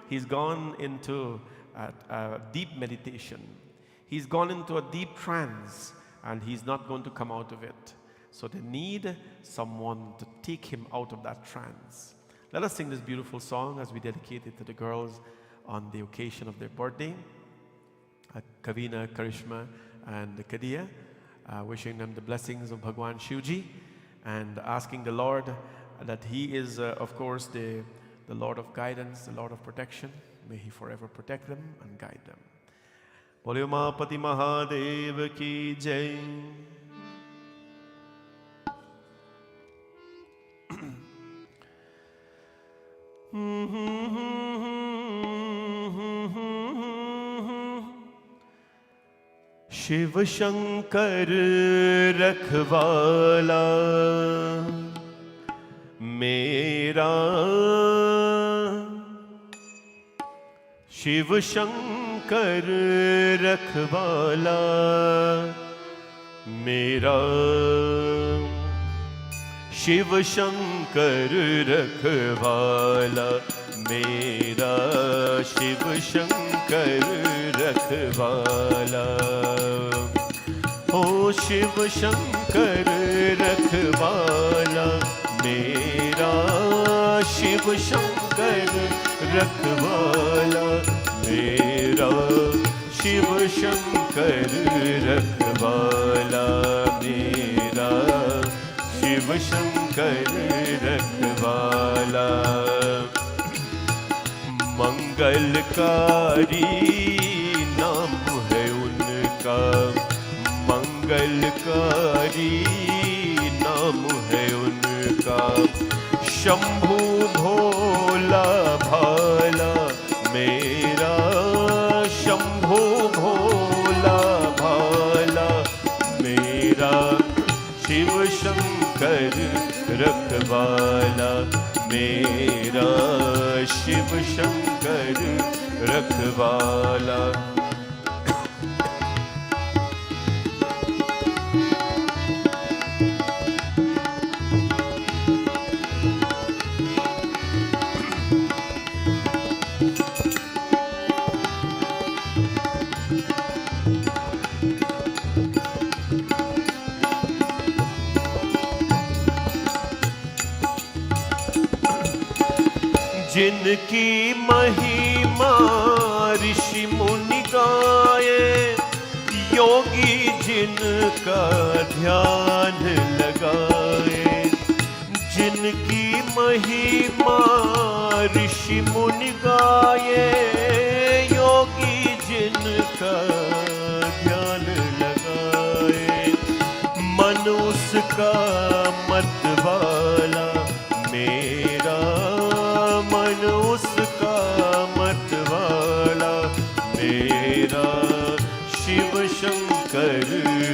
He's gone into a deep meditation. He's gone into a deep trance, and he's not going to come out of it. So they need someone to take him out of that trance. Let us sing this beautiful song as we dedicate it to the girls on the occasion of their birthday. Kavina, Karishma, and Kadia, wishing them the blessings of Bhagwan Shivji, and asking the Lord that He is, of course, the Lord of guidance, the Lord of protection. May He forever protect them and guide them. Bole Umapati Mahadev ki jai. Shiv Shankar रखवाला मेरा, शिव शंकर रखवाला मेरा, शिव शंकर रखवाला मेरा, शिव शंकर रखवाला। ओ शिव शंकर रखवाला मेरा, शिव शंकर रखवाला मेरा, शिव शंकर रखवाला मेरा, शिव शंकर रखवाला। मंगलकारी नाम है उनका, मंगलकारी नाम है उनका। शंभु भोला भाला मेरा, शंभु भोला भाला मेरा, शिव शंकर रखवाला मेरा, शिव शंकर रखवाला। जिनकी महिमा ऋषि मुनि गाए, योगी जिनका ध्यान लगाए। जिनकी महिमा ऋषि मुनि गाए, योगी जिनका ध्यान लगाए। मन उसका मतवाला मेरा, मन उसका मतवाला मेरा, शिव शंकर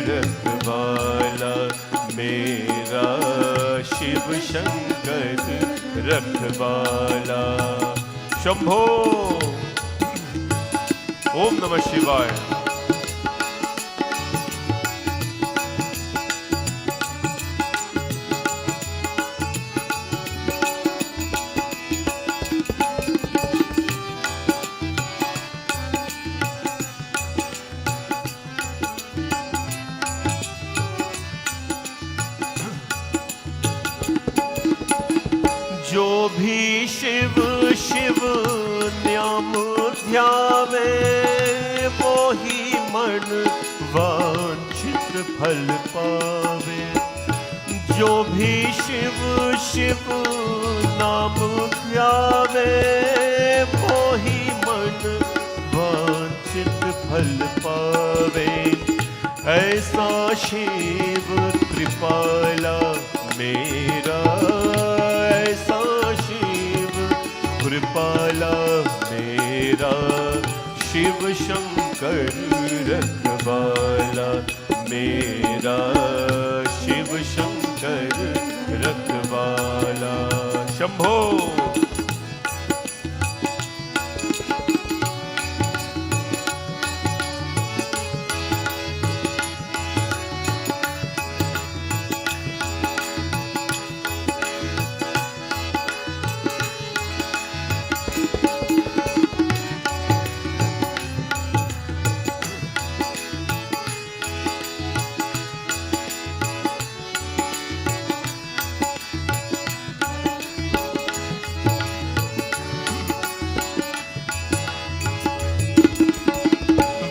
रखवाला मेरा, शिव शंकर रखवाला। शंभो। ओम नमः शिवाय। जो भी शिव शिव नाम ध्यावे, वो ही मन वांछित फल पावे। जो भी शिव शिव नाम ध्यावे, वो ही मन वांछित फल पावे। ऐसा शिव कृपाला मेरा, ऐसा शिव कृपाला मेरा, शिव शंकर रखवाला मेरा, शिव शंकर रखवाला। शंभो।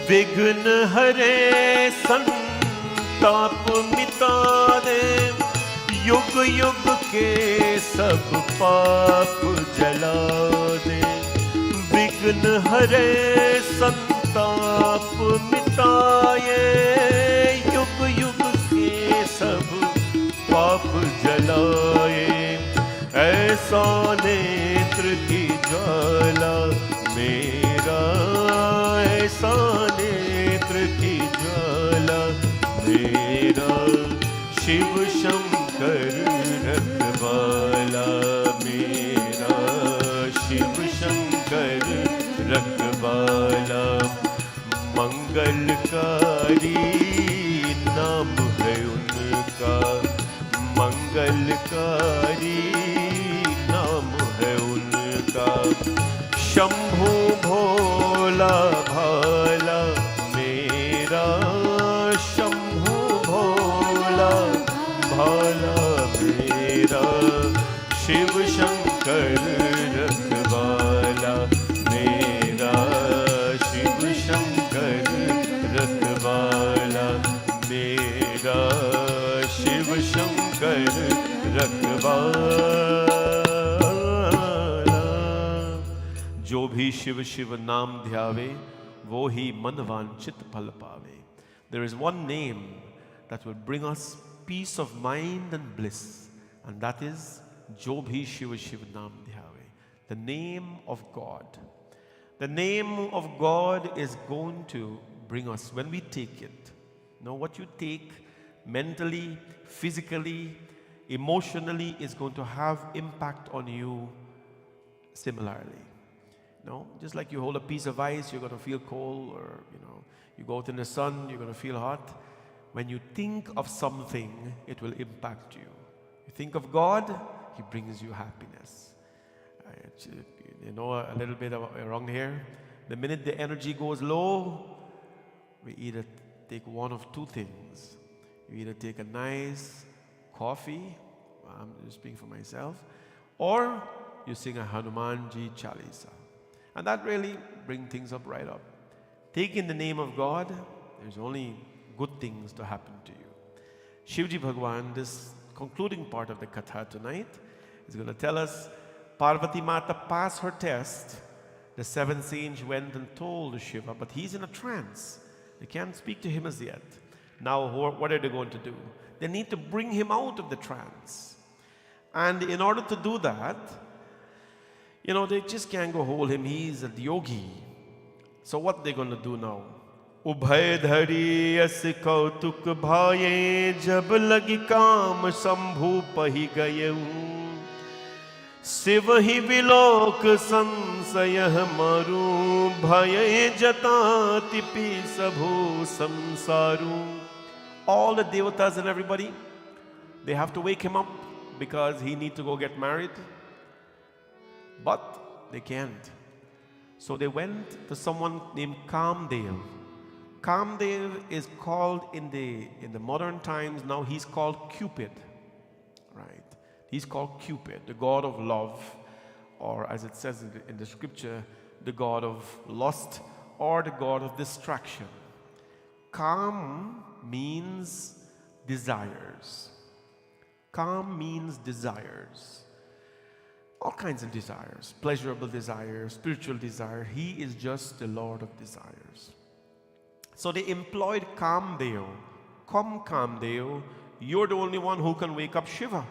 विघ्न हरे संताप मिटा दे, युग युग के सब पाप जला दे। विघ्न हरे संताप मिटाए, युग युग के सब पाप जलाए। ऐसा नेत्र की ज्वाला मेरा, ऐसा नेत्र की ज्वाला मेरा, शिव शंकर रखवाला मेरा, शिव शंकर रखवाला। मंगलकारी नाम है उनका, मंगलकारी नाम है उनका। शंभु भोला भाला मेरा, शंभु भोला भाला मेरा, शिव शंकर रखवाला मेरा, शिव शंकर रखवाला मेरा, शिव शंकर रखवाला। जो भी शिव शिव नाम ध्यावे, वो ही मन वांछित फल पावे। There is one name that will bring us peace of mind and bliss, and that is जो भी शिव शिव नाम ध्यावे, the name of God. The name of God is going to bring us when we take it. Now what you take mentally, physically, emotionally is going to have impact on you similarly. No, just like you hold a piece of ice, you're going to feel cold, or you go out in the sun, you're going to feel hot. When you think of something, it will impact you. You think of God, He brings you happiness. A little bit around here, the minute the energy goes low, we either take one of two things. You either take a nice coffee, I'm just speaking for myself, or you sing a Hanumanji Chalisa. And that really brings things up right up. Take in the name of God, there's only good things to happen to you. Shivji Bhagwan, this concluding part of the Katha tonight, is going to tell us Parvati Mata passed her test. The seventh sage went and told Shiva, but he's in a trance. They can't speak to him as yet. Now, what are they going to do? They need to bring him out of the trance. And in order to do that, they just can't go hold him. He's a yogi. So what are they going to do now? Ubhay dhari as kautuk bhaye, jab lagi kaam shambhu pahi gaye. Shiv ही विलोक संशय मारू, भय जताति P सबू संसारू. All the devatas and everybody, they have to wake him up because he needs to go get married. But they can't. So they went to someone named Kamdev. Kamdev is called in the modern times, now he's called Cupid. Right? He's called Cupid, the god of love, or as it says in the scripture, the god of lust, or the god of distraction. Kam means desires. Kam means desires. All kinds of desires, pleasurable desires, spiritual desire. He is just the Lord of desires. So they employed Kamdev. Come Kamdev, you're the only one who can wake up Shiva.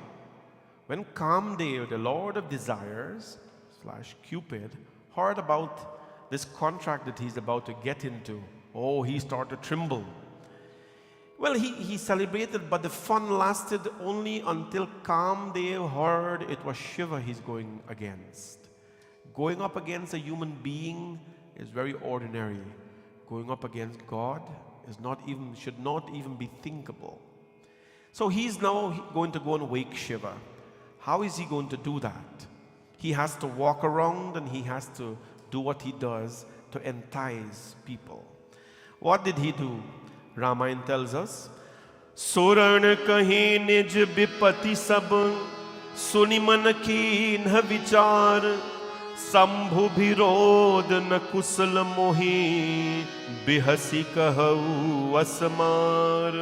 When Kamdev, the Lord of desires, / Cupid, heard about this contract that he's about to get into, he started to tremble. Well, he celebrated, but the fun lasted only until Kamdev heard it was Shiva he's going against. Going up against a human being is very ordinary. Going up against God should not even be thinkable. So he's now going to go and wake Shiva. How is he going to do that? He has to walk around and he has to do what he does to entice people. What did he do? Ramayana tells us, Suran kahi nij vipati sab, suni man keen vichar, Sambhu bhirod na kusal mohi, बिहसी कहऊ असमार।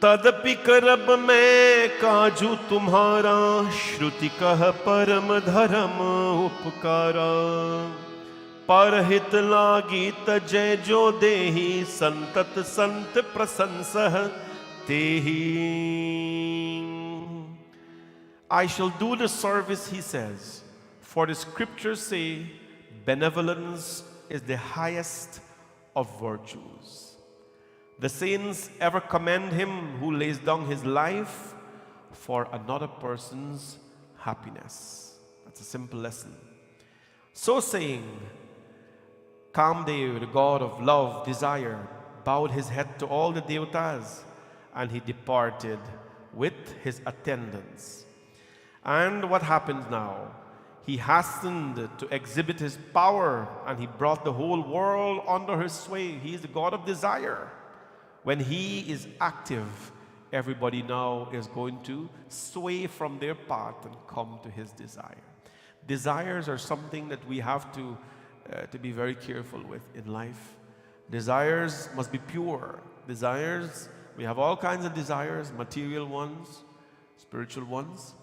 तदपि करब मैं काजू तुम्हारा, श्रुति कह परम धर्म उपकारा। परहित लागी तजय जो देही, संतत संत प्रशंसह तेहि। I shall do the service, he says, for the scriptures say, benevolence is the highest of virtues. The saints ever commend him who lays down his life for another person's happiness. That's a simple lesson. So saying, Kamdev, the god of love, desire, bowed his head to all the devatas, and he departed with his attendants. And what happens now? He hastened to exhibit his power, and he brought the whole world under his sway. He is the god of desire. When he is active, everybody now is going to sway from their path and come to his desire. Desires are something that we have to be very careful with in life. Desires must be pure. Desires, we have all kinds of desires, material ones, spiritual ones,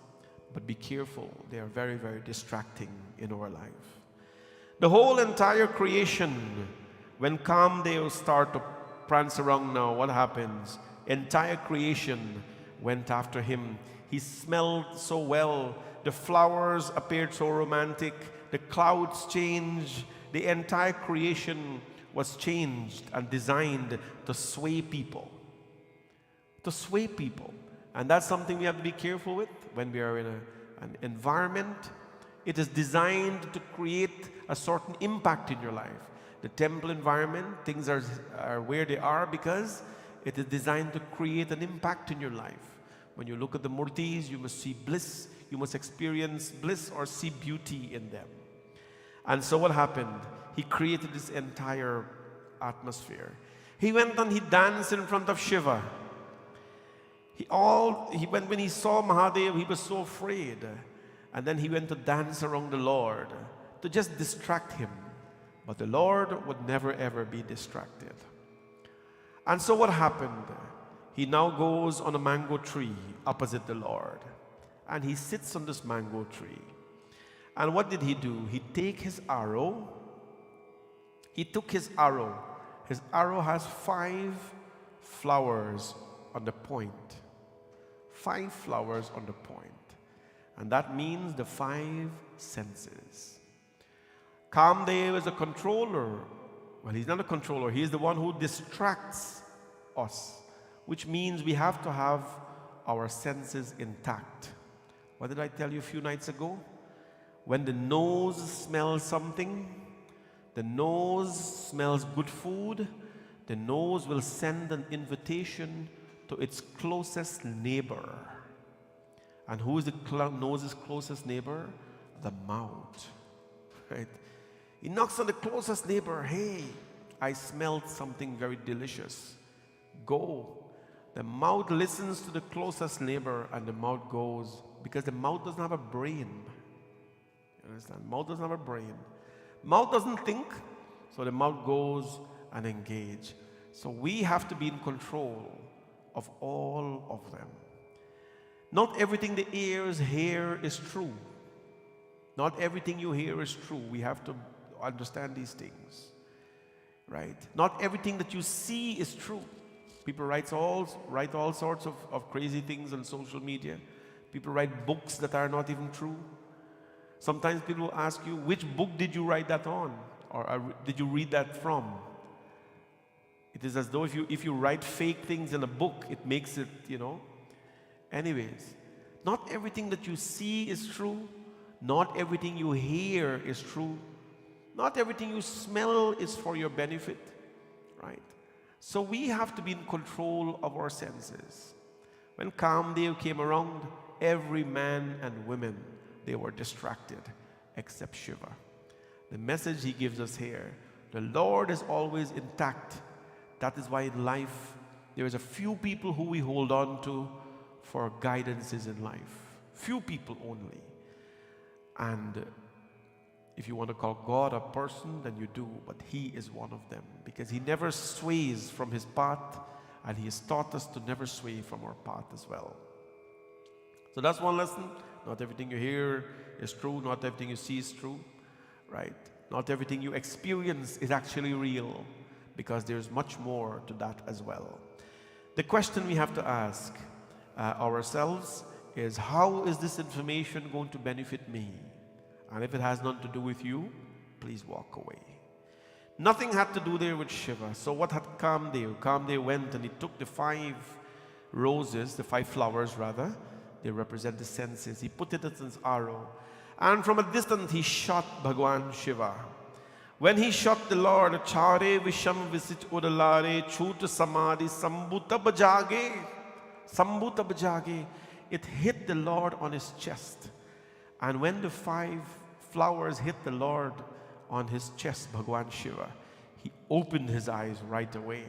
but be careful. They are very, very distracting in our life. The whole entire creation, when Kamdev start to prance around now, what happens? Entire creation went after him. He smelled so well. The flowers appeared so romantic. The clouds changed. The entire creation was changed and designed to sway people. To sway people. And that's something we have to be careful with when we are in an environment. It is designed to create a certain impact in your life. The temple environment, things are where they are because it is designed to create an impact in your life. When you look at the murtis, you must see bliss, you must experience bliss or see beauty in them. And so what happened? He created this entire atmosphere. He went and he danced in front of Shiva. When he saw Mahadev, he was so afraid. And then he went to dance around the Lord to just distract him. But the Lord would never ever be distracted. And so what happened? He now goes on a mango tree opposite the Lord. And he sits on this mango tree. And what did he do? He took his arrow. His arrow has 5 flowers on the point. 5 flowers on the point. And that means the 5 senses. Kamdev is a controller. Well, he's not a controller. He is the one who distracts us, which means we have to have our senses intact. What did I tell you a few nights ago? When the nose smells something, the nose smells good food, the nose will send an invitation to its closest neighbor. And who is the nose's closest neighbor? The mouth. Right? He knocks on the closest neighbor. Hey, I smelled something very delicious. Go. The mouth listens to the closest neighbor and the mouth goes, because the mouth doesn't have a brain. You understand? Mouth doesn't have a brain. Mouth doesn't think, so the mouth goes and engage. So we have to be in control of all of them. Not everything the ears hear is true. Not everything you hear is true. We have to understand these things, right? Not everything that you see is true. People write all sorts of crazy things on social media. People write books that are not even true. Sometimes people ask you, which book did you write that on? Or did you read that from? It is as though if you write fake things in a book, it makes it, Anyways, not everything that you see is true. Not everything you hear is true. Not everything you smell is for your benefit, right? So we have to be in control of our senses. When Kamdev came around, every man and women, they were distracted except Shiva. The message he gives us here, the Lord is always intact. That is why in life, there is a few people who we hold on to for guidances in life. Few people only. And If you want to call God a person, then you do, but He is one of them because He never sways from His path, and He has taught us to never sway from our path as well. So that's one lesson. Not everything you hear is true, not everything you see is true, right? Not everything you experience is actually real, because there's much more to that as well. The question we have to ask ourselves is, how is this information going to benefit me? And if it has nothing to do with you, please walk away. Nothing had to do there with Shiva. So what had Kamdev? Kamdev went and he took the 5 roses, the 5 flowers rather, they represent the senses. He put it as an arrow. And from a distance he shot Bhagwan Shiva. When he shot the Lord, Chare Visham Visit Udalare Chut Samadhi Sambuta Bajage, it hit the Lord on his chest. And when the 5 flowers hit the Lord on his chest, Bhagwan Shiva, he opened his eyes right away.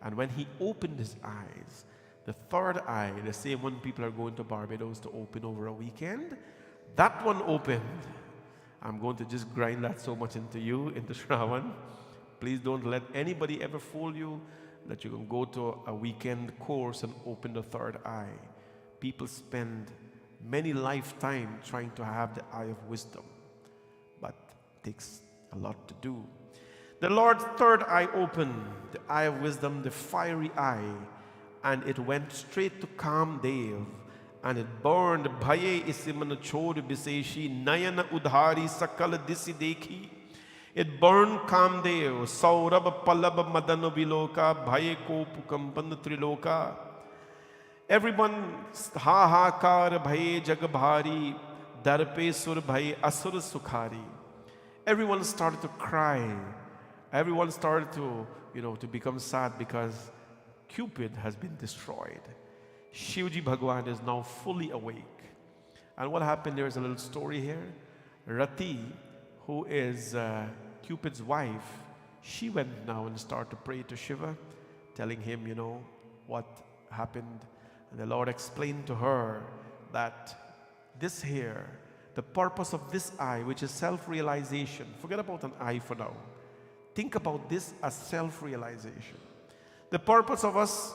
And when he opened his eyes, the third eye, the same one people are going to Barbados to open over a weekend, that one opened. I'm going to just grind that so much into you, into Shravan. Please don't let anybody ever fool you that you can go to a weekend course and open the third eye. People spend many lifetimes trying to have the eye of wisdom, but it takes a lot to do. The Lord's third eye opened, the eye of wisdom, the fiery eye, and it went straight to Kamdev, and it burned. Bhaye isiman chod biseshi nayana udhari sakal disi dekhi. It burned Kamdev, Saurabh Pallab Madano Viloka, Bhaye ko pukampan triloka. Everyone, ha ha kar bhaye jagbhari, darpe sur bhaye asur sukhari. Everyone started to cry. Everyone started to, to become sad because Cupid has been destroyed. Shivji Bhagwan is now fully awake. And what happened, there is a little story here. Rati, who is Cupid's wife, she went now and started to pray to Shiva, telling him, what happened. And the Lord explained to her that this here, the purpose of this eye, which is self-realization, forget about an eye for now. Think about this as self-realization. The purpose of us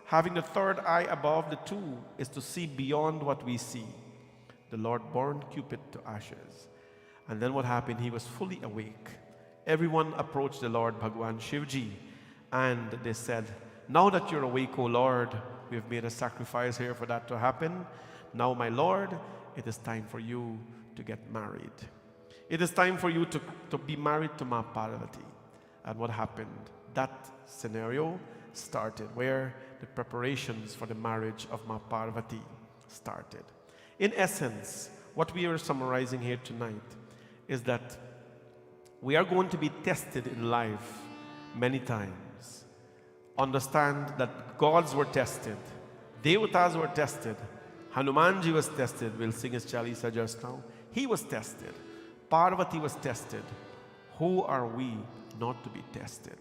having the third eye above the 2 is to see beyond what we see. The Lord burned Cupid to ashes. And then what happened? He was fully awake. Everyone approached the Lord Bhagwan Shivji, and they said, now that you're awake, O Lord, we have made a sacrifice here for that to happen. Now, my Lord, it is time for you to get married. It is time for you to be married to Ma Parvati. And what happened? That scenario started where the preparations for the marriage of Ma Parvati started. In essence, what we are summarizing here tonight is that we are going to be tested in life many times. Understand that gods were tested, Devatas were tested, Hanumanji was tested. We'll sing his Chalisa just now. He was tested. Parvati was tested. Who are we not to be tested?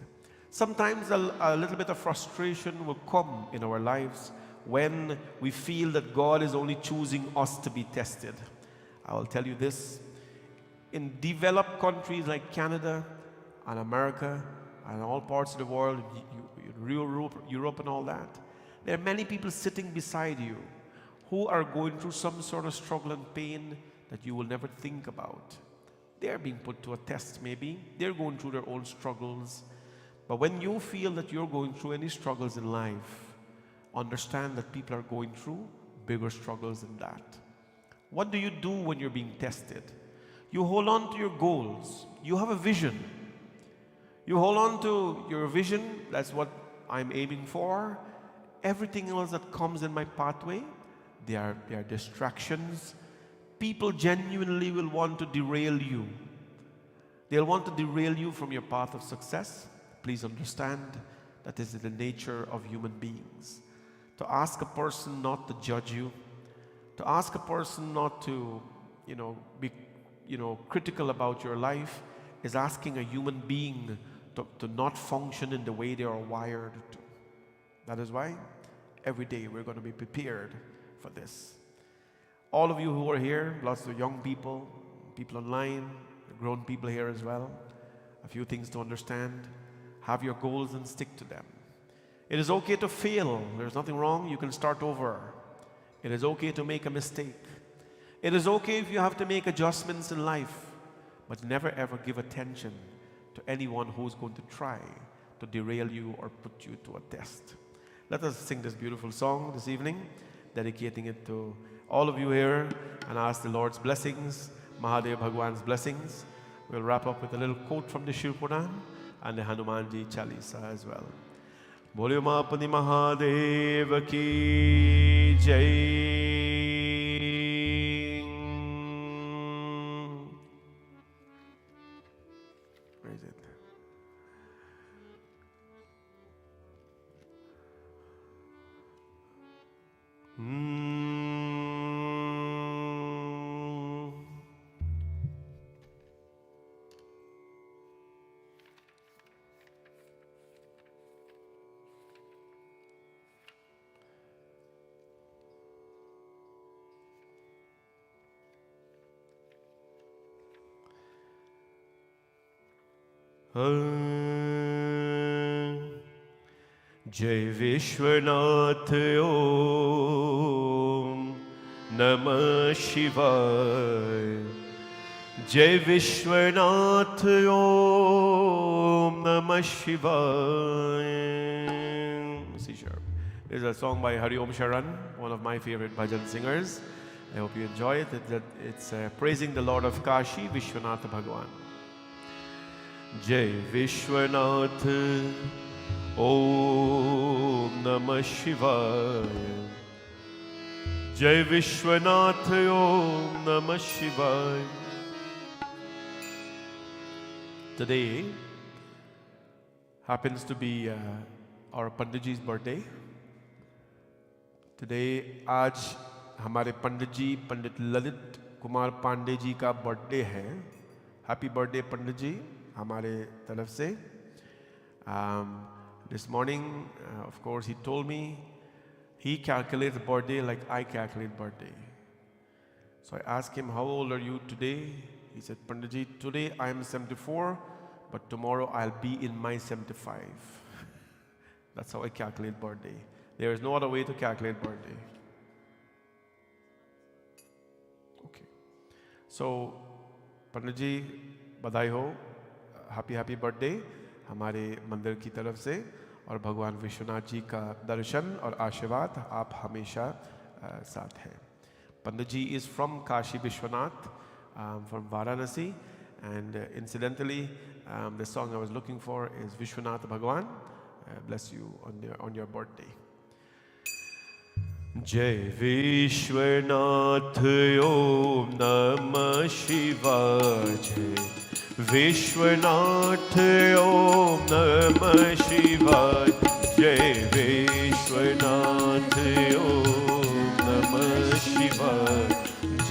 Sometimes a little bit of frustration will come in our lives when we feel that God is only choosing us to be tested. I will tell you this. In developed countries like Canada and America and all parts of the world, Europe and all that, there are many people sitting beside you who are going through some sort of struggle and pain that you will never think about. They are being put to a test maybe. They're going through their own struggles. But when you feel that you're going through any struggles in life, understand that people are going through bigger struggles than that. What do you do when you're being tested? You hold on to your goals. You have a vision. You hold on to your vision. That's what I'm aiming for. Everything else that comes in my pathway, they are distractions. People genuinely will want to derail you. They'll want to derail you from your path of success. Please understand that this is the nature of human beings. To ask a person not to judge you, to ask a person not to, be, critical about your life, is asking a human being to not function in the way they are wired to. That is why every day we're going to be prepared for this. All of you who are here, lots of young people, people online, grown people here as well. A few things to understand. Have your goals and stick to them. It is okay to fail. There's nothing wrong. You can start over. It is okay to make a mistake. It is okay if you have to make adjustments in life, but never ever give attention to anyone who's going to try to derail you or put you to a test. Let us sing this beautiful song this evening, dedicating it to all of you here, and ask the Lord's blessings, Mahadev Bhagwan's blessings. We'll wrap up with a little quote from the Shiv Puran and the Hanumanji Chalisa as well. Bolyo Mapani Mahadev ki jai. Where is it? Jai Vishwanath Om Namah Shivaya. Jai Vishwanath Om Namah Shivaya. C sharp. This is a song by Hari Om Shravan, one of my favorite bhajan singers. I hope you enjoy it. It's praising the Lord of Kashi, Vishwanath Bhagwan. Jai Vishwanath Om Namah Shivaya. Jai Vishwanath Om Namah Shivaya. Today happens to be our Panditji's birthday. Today, आज हमारे पंडित जी पंडित ललित कुमार पांडे जी का birthday है. Happy birthday पंडित जी हमारे तरफ से. This morning, of course, he told me he calculates birthday like I calculate birthday. So I asked him, how old are you today? He said, Panditji, today I am 74, but tomorrow I'll be in my 75. That's how I calculate birthday. There is no other way to calculate birthday. Okay. So, Panditji, badai ho, happy birthday हमारे मंदिर की तरफ से, और भगवान विश्वनाथ जी का दर्शन और आशीर्वाद आप हमेशा साथ हैं. Pandit ji is from Kashi Vishwanath, from Varanasi, and incidentally, the song I was looking for is Vishwanath Bhagwan. Bless you on your birthday. Jai Vishwanath Om Namah Shivaya. Vishwanath Om Namah Shivaya. Jai Vishwanath Om Namah Shivaya.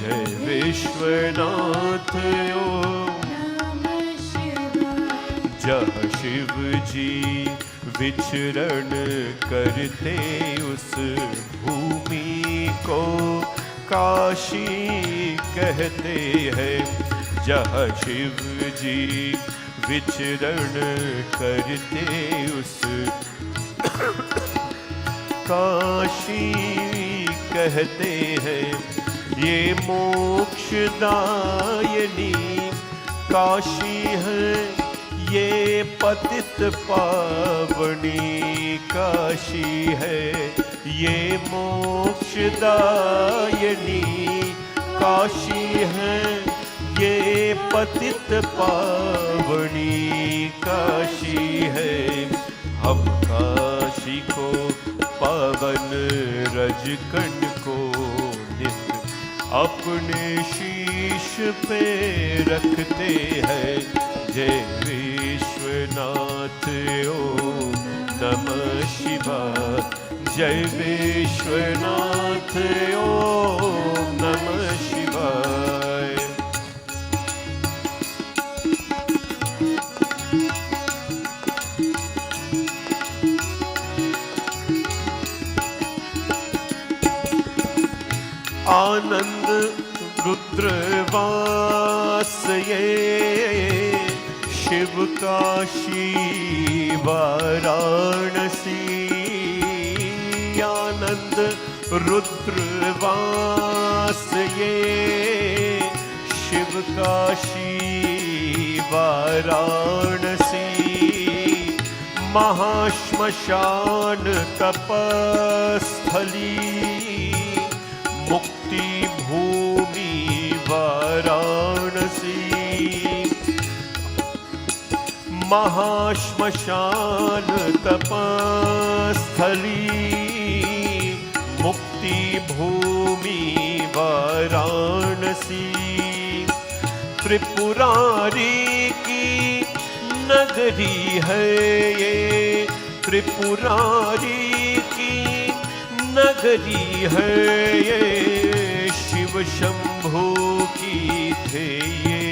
Jai Vishwanath Om Namah Shivaya. जहाँ शिव जी विचरण करते उस भूमि को काशी कहते हैं. जहाँ शिव जी विचरण करते उस काशी कहते हैं. ये मोक्षदायिनी काशी है, ये पतित पावनी काशी है. ये मोक्षदायिनी काशी है, ये पतित पावनी काशी है. हम काशी को पावन रजकण को नित्य अपने शीश पे रखते हैं. जय विश्वनाथ ओम नमः शिवाय. जय विश्वनाथ ओम नमः शिवाय. आनंद रुद्रवार ये शिव काशी वाराणसी आनंद रुद्रवास ये शिव काशी वाराणसी महाश्मशान तपस्थली मुक्ति भूमि वाराणसी महाश्मशान तपस्थली मुक्ति भूमि वाराणसी त्रिपुरारी की नगरी है ये त्रिपुरारी की नगरी है ये शिव शंभू की थे ये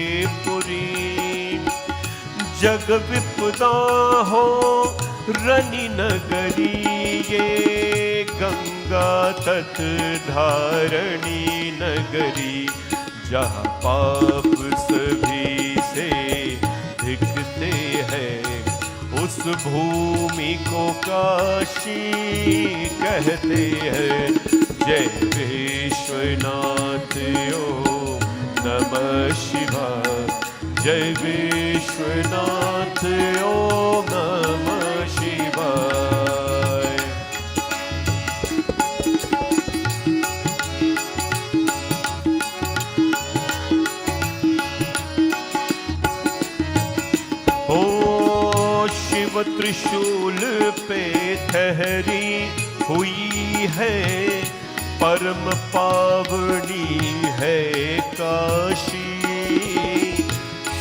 पुरी जग विपदा हो रनि नगरी ये गंगा तट धारणी नगरी जहाँ पाप सभी से दिखते हैं उस भूमि को काशी कहते हैं जय विश्वनाथ ओम नमः शिवाय जय विश्वनाथ ओम नमः शिवाय ओ शिव त्रिशूल पे ठहरी हुई है परम पावनी है काशी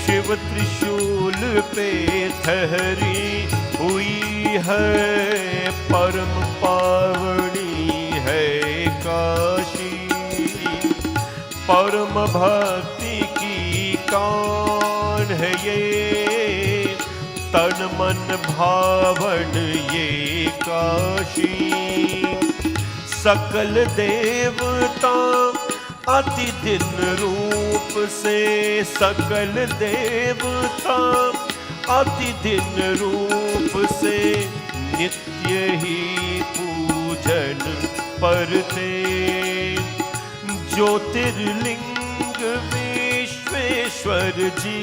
शिव त्रिशूल पे ठहरी हुई है परम पावनी है काशी परम भक्ति की कान है ये तन मन भावन ये काशी सकल देवता अति दिन रूप से सकल देवता अति दिन रूप से नित्य ही पूजन परते ज्योतिर्लिंग विश्वेश्वर जी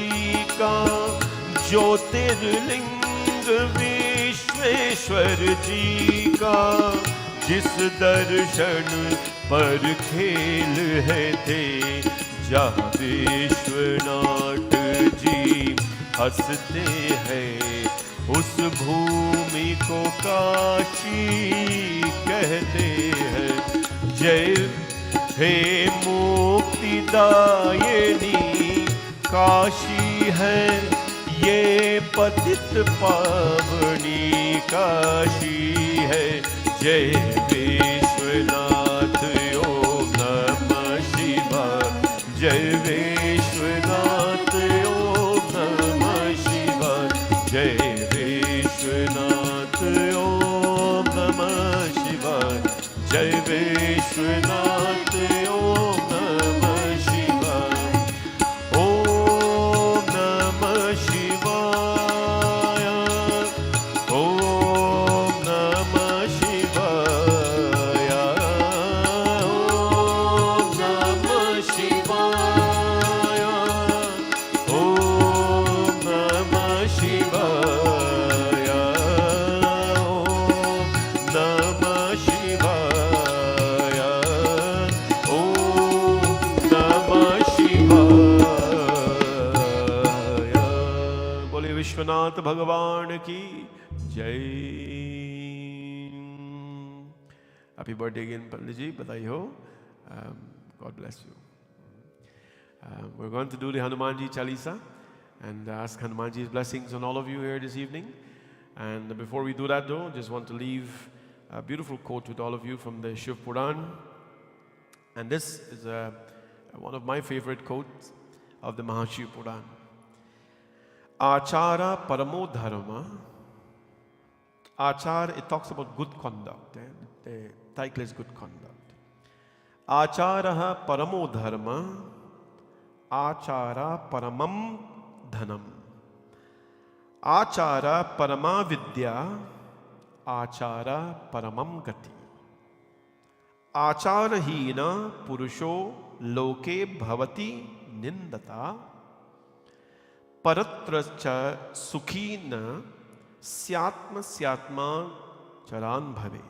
का ज्योतिर्लिंग विश्वेश्वर जी का जिस दर्शन पर खेल है थे जहाँ विश्वनाथ जी हंसते हैं उस भूमि को काशी कहते हैं जय हे मुक्तिदायिनी काशी है ये पतित पावनी काशी है जय विश्वनाथ ओम नमः शिवाय जय विश्वनाथ ओम नमः शिवाय जय विश्वनाथ ओम नमः शिवाय जय विश्वनाथ ओम नमः शिवाय ओम नमः शिवाय ओम नमः शिवाय ओम नमः शिवाय ओम नमः शिवाय ओम नमः शिवाय ओम नमः शिवाय बोले विश्वनाथ भगवान की जय हैप्पी बर्थडे अगेन पंडित जी बधाई हो God bless you we're going to do the Hanuman Ji Chalisa and ask Hanuman Ji's blessings on all of you here this evening. And before we do that though, just want to leave a beautiful quote with all of you from the Shiv Puran. And this is one of my favorite quotes of the Mahashiv Puran. Achara paramo dharma. Achar, it talks about good conduct. The title is good conduct. Acharaha paramo dharma. Achara paramam dhanam. Achara parama vidya. Achara paramam gati. Acharahina purusho loke bhavati nindata. Paratracha sukhina syatma charan bhavet.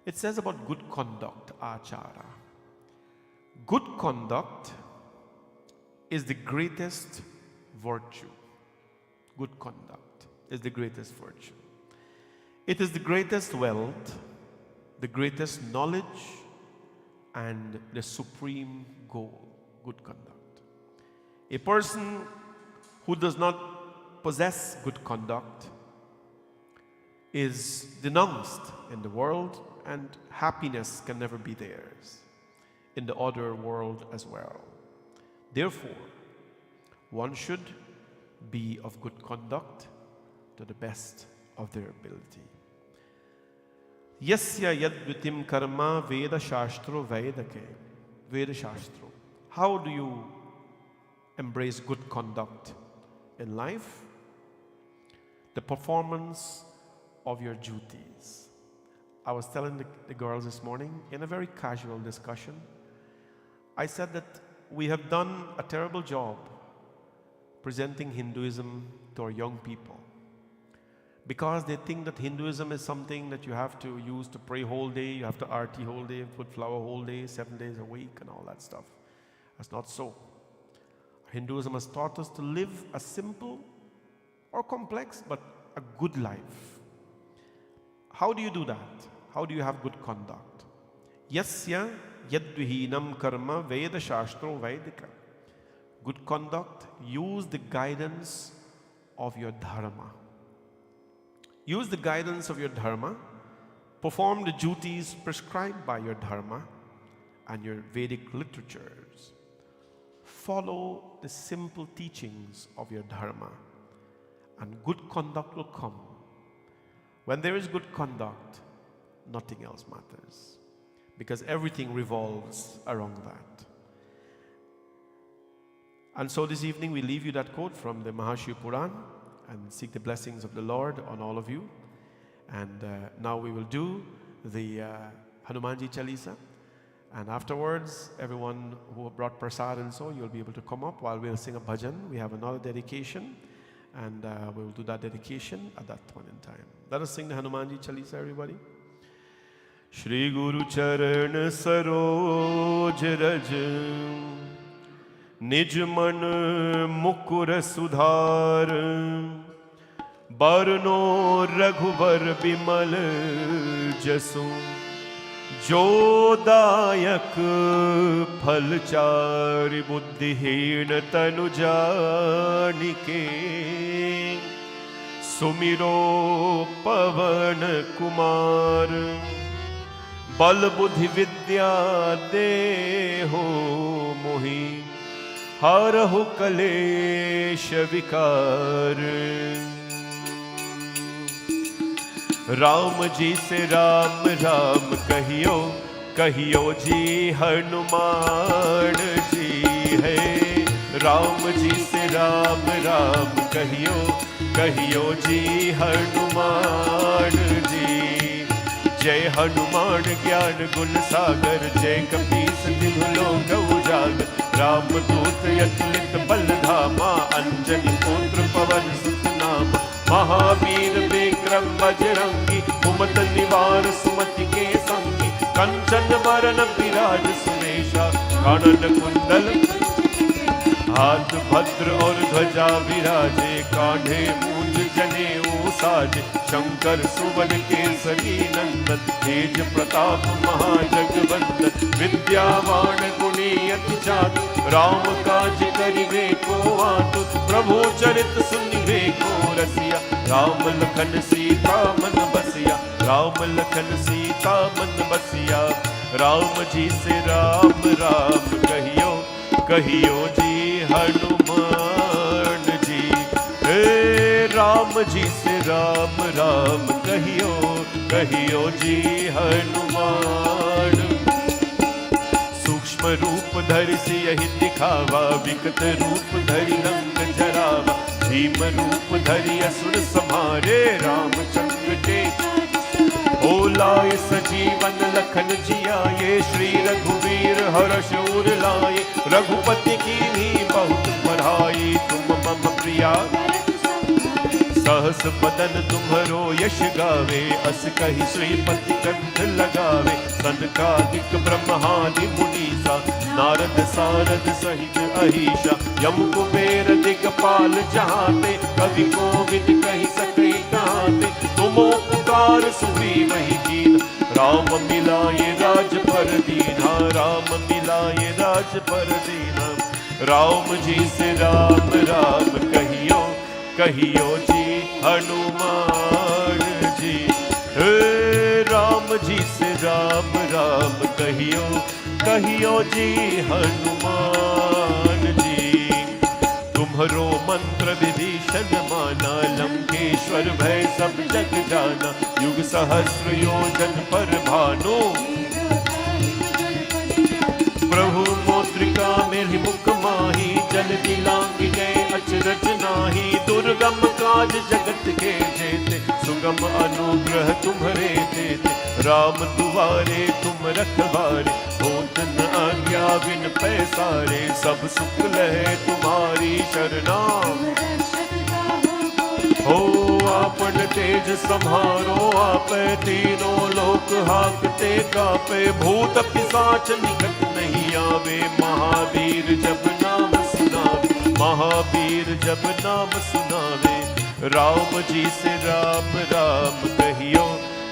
It says about good conduct, achara. Good conduct is the greatest virtue. Good conduct is the greatest virtue. It is the greatest wealth, the greatest knowledge, and the supreme goal. Good conduct. A person who does not possess good conduct is denounced in the world, and happiness can never be theirs in the other world as well. Therefore, one should be of good conduct to the best of their ability. Yasya yadvitim karma veda shastro vedake. Veda shastro. How do you embrace good conduct in life? The performance of your duties. I was telling the girls this morning in a very casual discussion, I said that we have done a terrible job presenting Hinduism to our young people, because they think that Hinduism is something that you have to use to pray whole day, you have to arti whole day, put flower whole day, 7 days a week and all that stuff. That's not so. Hinduism has taught us to live a simple or complex but a good life. How do you do that? How do you have good conduct? Yasya yadvihinam karma veda shastro vaidika. Good conduct, use the guidance of your dharma. Use the guidance of your dharma, perform the duties prescribed by your dharma and your Vedic literatures. Follow the simple teachings of your dharma, and good conduct will come. When there is good conduct, nothing else matters, because everything revolves around that. And so this evening we leave you that quote from the Mahashiv Puran and seek the blessings of the Lord on all of you. And now we will do the Hanumanji Chalisa. And afterwards, everyone who brought prasad and so, you'll be able to come up while we'll sing a bhajan. We have another dedication, and we will do that dedication at that point in time. Let us sing the Hanumanji Chalisa, everybody. Shri Guru Charan Saroj Raj Nij Man Mukur Sudhar Barno Raghubar Bimal Jasu Jodayak Phalchari Buddhihin Tanu Janike Sumiro Pavan Kumar Bal Buddhi Vidya Deho Mohi Harahu Kalesha Vikar Ram ji se Ram Ram kahiyo kahiyo ji Hanuman ji hai Ram ji se Ram Ram kahiyo kahiyo ji Hanuman ji Jai Hanuman Gyan Gun Sagar Jai Kapis Dinhulo Gaujag Ram Dut Yatlit Baldhama Anjani Putra Pavan Sutnama Mahavir Vikram Bajrangi Umat Nivar Sumati Ke Sangi Kanchan Varan Viraj Suresha Kanan Kundal हाथ भद्र और ध्वजा विराजे कांधे मूंज जनेऊ साजे शंकर सुवन केसरी नंदन तेज प्रताप महाजगवंदन विद्यावान गुणी अति चातु राम काज करिबे को आतुर प्रभु चरित सुनिबे को रसिया राम लखन सीता मन बसिया राम लखन सीता मन बसिया राम जी से राम राम कहियो कहियो जी हनुमान जी हे राम जी से राम राम कहियो कहियो जी हनुमान सूक्ष्म रूप धरि सियहि दिखावा, विकट रूप धरि लंक जरावा, भीम रूप धरि असुर संहारे, रामचंद्र के ओ लाए सजीवन लखन जियाए, श्री रघुवीर हर्ष उर लाए, रघुपति कीन्ही बहुत बड़ाई, तुम मम प्रिया सहस बदन तुम्हरो यश गावे, अस कहि श्रीपति कंठ लगावे, सनकादिक ब्रह्मादि मुनीसा, नारद सारद सहित अहीशा, यम कुबेर दिगपाल जहाते, कवि कोविद कहि सके कहाते, तुम उपकार सुग्रीवहि कीन्हा, राम मिलाए राज पर दीन्हा, राम मिलाए राज पर दीन्हा, राम जी से राम राम कहियो, कहियो जी हनुमान जी, हे राम जी से राम राम कहियो, कहियो जी हनुमान जी। तुम्हरो मंत्र विभीषण माना, लंकेश्वर भय सब जग जाना, युग सहस्र योजन पर भानु, प्रभु मुद्रिका मेरि मुख माही, जल दिलांग गए अचरज नाही, दुर्गम काज जगत के जेते, सुगम अनुग्रह तुम्हरे देते, राम दुआरे तुम रखवारे, होत न आज्ञा बिन पैसारे, सब सुख लहे तुम्हारी शरणा, हो आपन तेज सम्हारो आपे, तीनों लोक हाकते कापे, भूत पिशाच निकट नहीं आवे, महावीर जब नाम सुनावे, महावीर जब नाम सुनावे, राम जी से राम राम कहियो,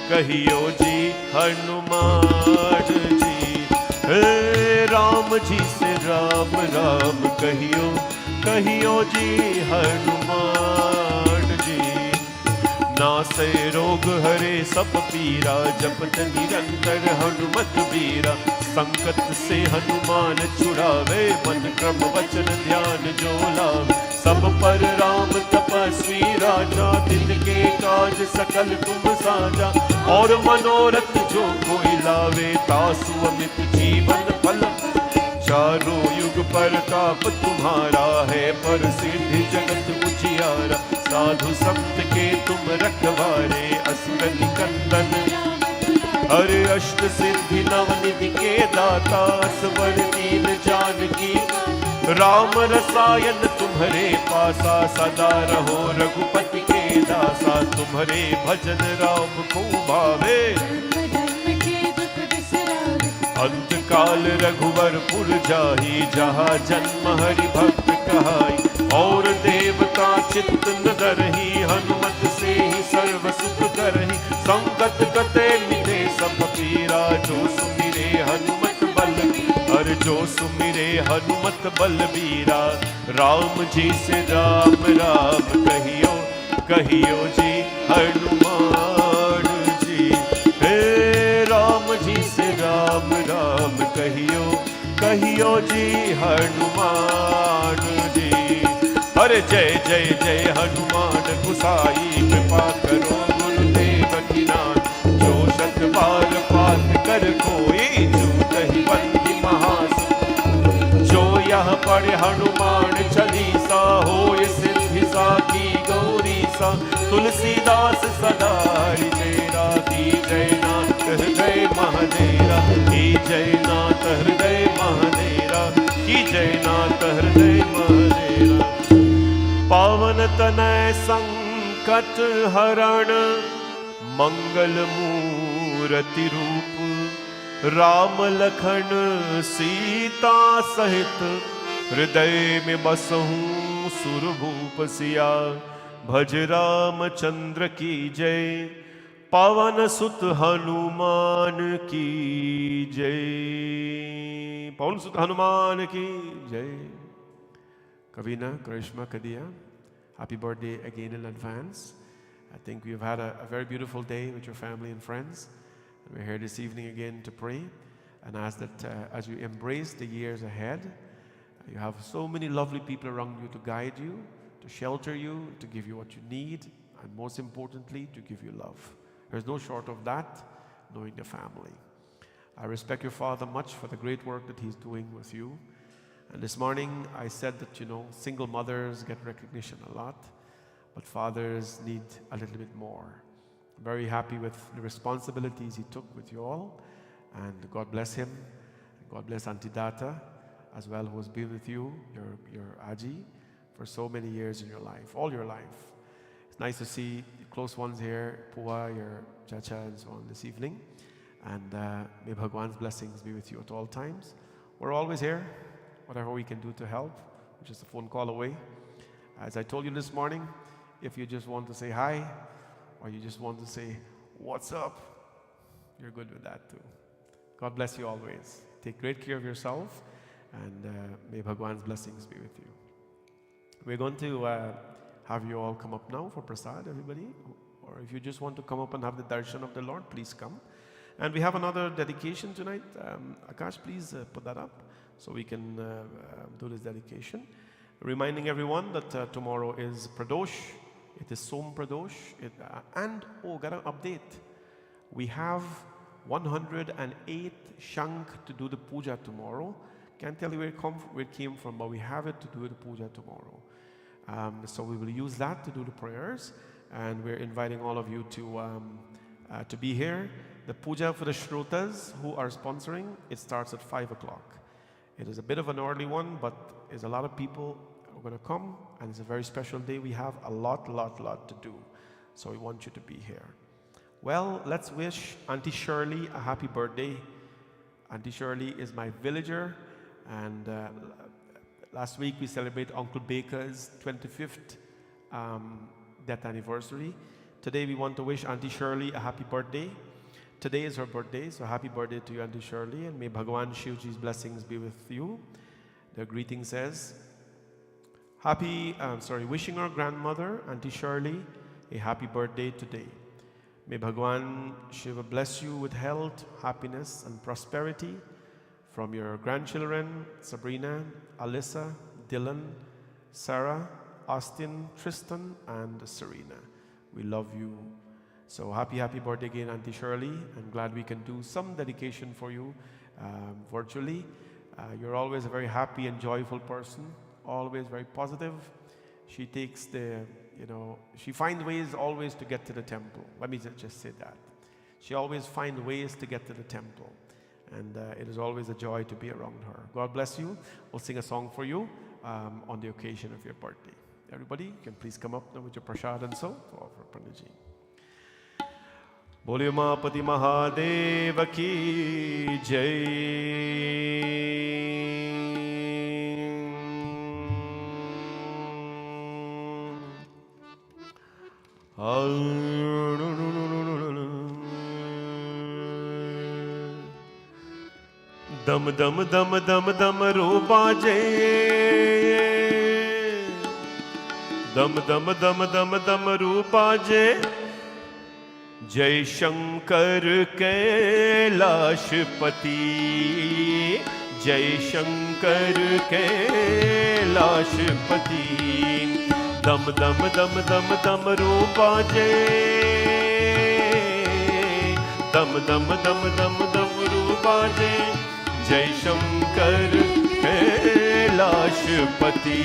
कहियो जी हनुमान जी, हे राम जी से राम राम कहियो, कहियो जी हनुमान जी। नासै रोग हरे सब पीरा, जपत निरंतर हनुमत बीरा, संकट से हनुमान छुड़ावे, मन क्रम वचन ध्यान जो लावे, सब पर राम तपस्वी राजा, दिन के काज सकल तुम साजा, और मनोरथ जो कोई लावे, तासु अमित जीवन फल, चारों युग परताप तुम्हारा है, पर सिद्धि जगत उजियारा, साधु संत के तुम रखवारे, असुर निकंदन हरे अष्ट सिद्धि नवनिधि के दाता, असवर दीन जानकी राम रसायन तुम्हारे पासा, सदा रहो रघुपति के दासा, तुम्हारे भजन राम को भावे, अंत काल रघुवर पुर जाहि, जहाँ जन्म हरि भक्त कहाई, और देवता चित्त न डरहि, हनुमत से ही सर्व सुख करहि, संकट कटे मिटे सब पीरा, जो सुमिरे हनुमत बल, हर जो सुमिरे हनुमत बलबीरा, राम जी से राम राम कहियो, कहियो जी हनुमान जी, हे राम जी से राम राम कहियो, कहियो जी हनुमान जी। अरे जय जय जय हनुमान गुसाई, कृपा करो गुरुदेव की नाथ, जो शत बार पाठ कर कोई, छूटहि बंदी महासुख, जो यह पढ़े हनुमान चालीसा, होय सिद्धि साखी गौरीसा, तुलसीदास सदा हृदय की जय नाथ हृदय महादेरा, की जय नाथ हृदय महादेरा, की जय नाथ हृदय महादेरा। पावन तनय संकट हरण, मंगल मूर्ति रूप, राम लखन सीता सहित, हृदय में बसहूँ सुरभूप सिया, भज राम चंद्र की जय, पवन सुत हनुमान की जय, पवन सुत हनुमान की जय। Kavina, Karishma, Kadia, happy birthday again in advance. I think we've had a very beautiful day with your family and friends. We're here this evening again to pray and ask that as you embrace the years ahead, you have so many lovely people around you to guide you, to shelter you, to give you what you need, and most importantly, to give you love. There's no short of that, knowing the family. I respect your father much for the great work that he's doing with you. And this morning I said that, single mothers get recognition a lot, but fathers need a little bit more. I'm very happy with the responsibilities he took with you all, and God bless him. God bless Auntie Data as well, who has been with you, your Aji, for so many years in your life, all your life. It's nice to see close ones here, Pua, your Chacha, and so on this evening. And may Bhagwan's blessings be with you at all times. We're always here, whatever we can do to help, which is a phone call away. As I told you this morning, if you just want to say hi, or you just want to say, what's up, you're good with that too. God bless you always. Take great care of yourself, and may Bhagwan's blessings be with you. We're going to have you all come up now for prasad, everybody. Or if you just want to come up and have the darshan of the Lord, please come. And we have another dedication tonight. Akash, please put that up so we can do this dedication. Reminding everyone that tomorrow is Pradosh. It is Som Pradosh. Got an update. We have 108 shank to do the puja tomorrow. Can't tell you where it came from, but we have it to do the puja tomorrow. So we will use that to do the prayers, and we're inviting all of you to be here. The puja for the Shrotas who are sponsoring, it starts at 5 o'clock. It is a bit of an early one, but there's a lot of people who are going to come, and it's a very special day. We have a lot to do, so we want you to be here. Well, let's wish Auntie Shirley a happy birthday. Auntie Shirley is my villager, and last week we celebrated Uncle Baker's 25th death anniversary. Today we want to wish Auntie Shirley a happy birthday. Today is her birthday, so happy birthday to you, Auntie Shirley, and may Bhagwan Shivji's blessings be with you. The greeting says, wishing our grandmother, Auntie Shirley, a happy birthday today. May Bhagwan Shiva bless you with health, happiness, and prosperity from your grandchildren, Sabrina, Alyssa, Dylan, Sarah, Austin, Tristan, and Serena. We love you. So happy birthday again, Auntie Shirley. I'm glad we can do some dedication for you virtually. You're always a very happy and joyful person, always very positive. She takes she finds ways always to get to the temple. Let me just say that. She always finds ways to get to the temple. And it is always a joy to be around her. God bless you. We'll sing a song for you on the occasion of your birthday. Everybody, you can please come up now with your prasad and so to offer Pranaji. Bole Umapati Mahadev ki jai. Dam dam dam dam dam ro baaje. Dam dam dam dam dam ro baaje. Jai Shankar Kailashpati. Jai Shankar Kailashpati. Dam dam dam dam dam ro baaje. Dam dam dam dam dam ro baaje. Jai Shankar Kailashpati.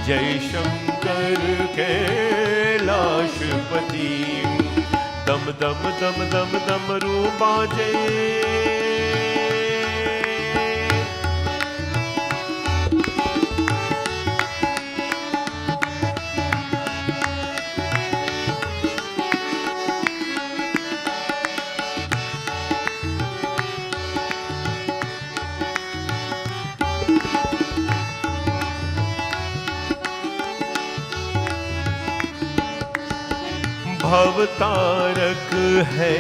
Jai Shankar Kailashpati. Dam dam dam dam dam ro baaje. भवतारक है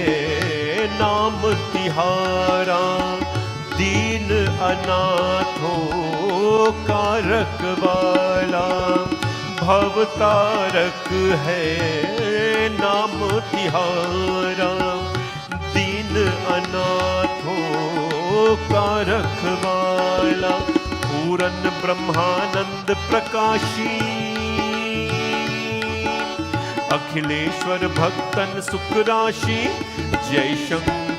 नाम तिहारा, दीन अनाथों का रखवाला। भवतारक है नाम तिहारा, दीन अनाथों का रखवाला। पूरन ब्रह्मानंद प्रकाशी, अखिलेश्वर भक्तन सुख राशि। जय Shankar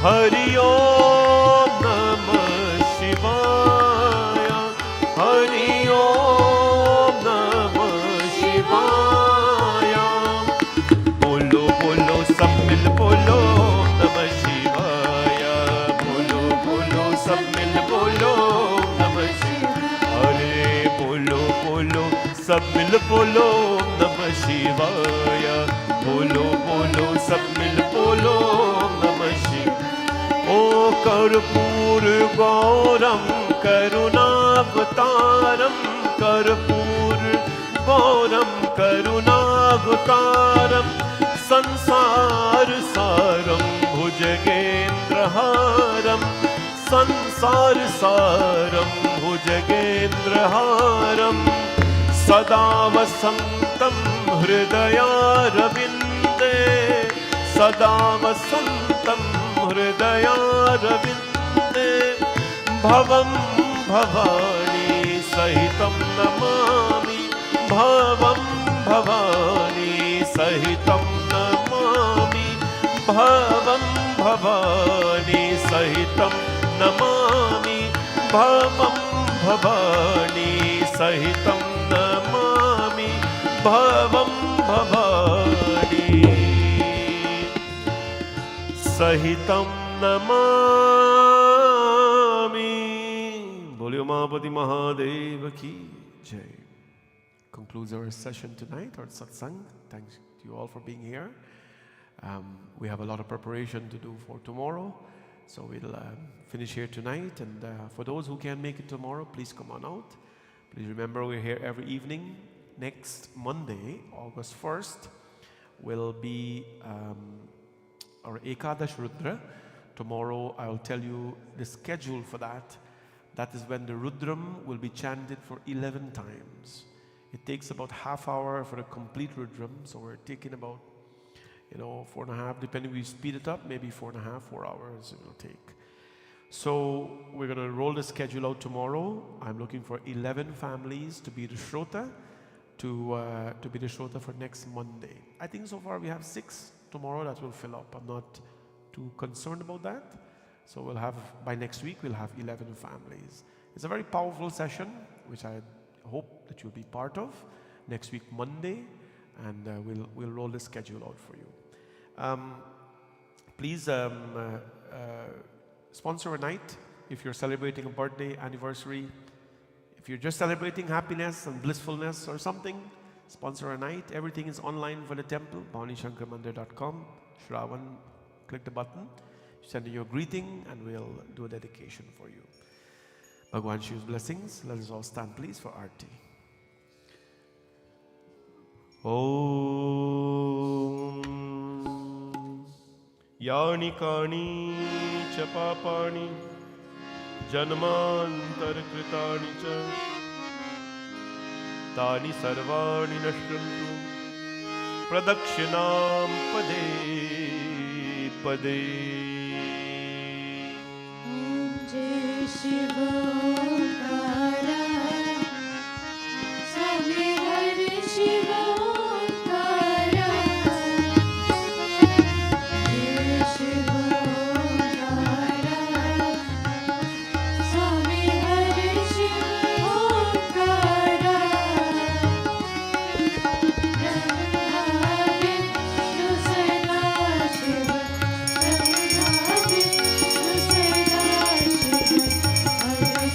Hari Om Namah Shivaya. Hari Om Namah Shivaya. Bolo bolo sab mil bolo Namah Shivaya. Bolo bolo sab mil bolo Namah Shivaya. Hare bolo bolo sab mil bolo Namah Shivaya. Bolo bolo sab mil bolo Namah Shivaya. O Karpur Gauram Karunavataram. Karpur Gauram Karunavataram. Sansar Saram Bhujagendraharam. Sansar Saram Bhujagendraharam. Sada Vasantam Hridayarvinde. Sada Vasantam Hridayarvinde. Bhavam Bhavani Sahitam Namami. Bhavam Bhavani Sahitam Namami. Bhavam Bhavani Sahitam Namami. Bhavam Bhavani Sahitam Namami. Bhavam Bhavani Sahitam Namami. Bolyo Mahapati Mahadeva ki jai. Concludes our session tonight, our satsang. Thanks to you all for being here. We have a lot of preparation to do for tomorrow, so we'll finish here tonight. And for those who can't make it tomorrow, please come on out. Please remember we're here every evening. Next Monday, August 1st, will be our Ekadash Rudra. Tomorrow I'll tell you the schedule for that. That is when the Rudram will be chanted for 11 times. It takes about half hour for a complete Rudram, so we're taking about 4.5, depending if we speed it up, maybe 4.5, 4 hours it will take. So we're going to roll the schedule out tomorrow. I'm looking for 11 families to be the Shrota, to be the Shrota for next Monday. I think so far we have 6. Tomorrow that will fill up. I'm not too concerned about that. So we'll have, by next week, we'll have 11 families. It's a very powerful session, which I hope that you'll be part of next week, Monday, and we'll roll the schedule out for you. Please sponsor a night if you're celebrating a birthday, anniversary. If you're just celebrating happiness and blissfulness or something, sponsor a night. Everything is online for the temple, bhawanishankarmandir.com. Shravan, click the button, send your greeting, and we'll do a dedication for you. Bhagwan Shiv's blessings. Let us all stand, please, for Aarti. Om Yani Kani Chapapani Janmantar Kritani Cha Tani Sarvani Nashrantu Pradakshinam Pade Pade. Om Jai Shiva Kara Swami Hari Shiva Kara Jai Shiva Kara Swami Hari Shiva Kara Radha Vishnu Sada Shiva Radha Vishnu Sada Shiva Hare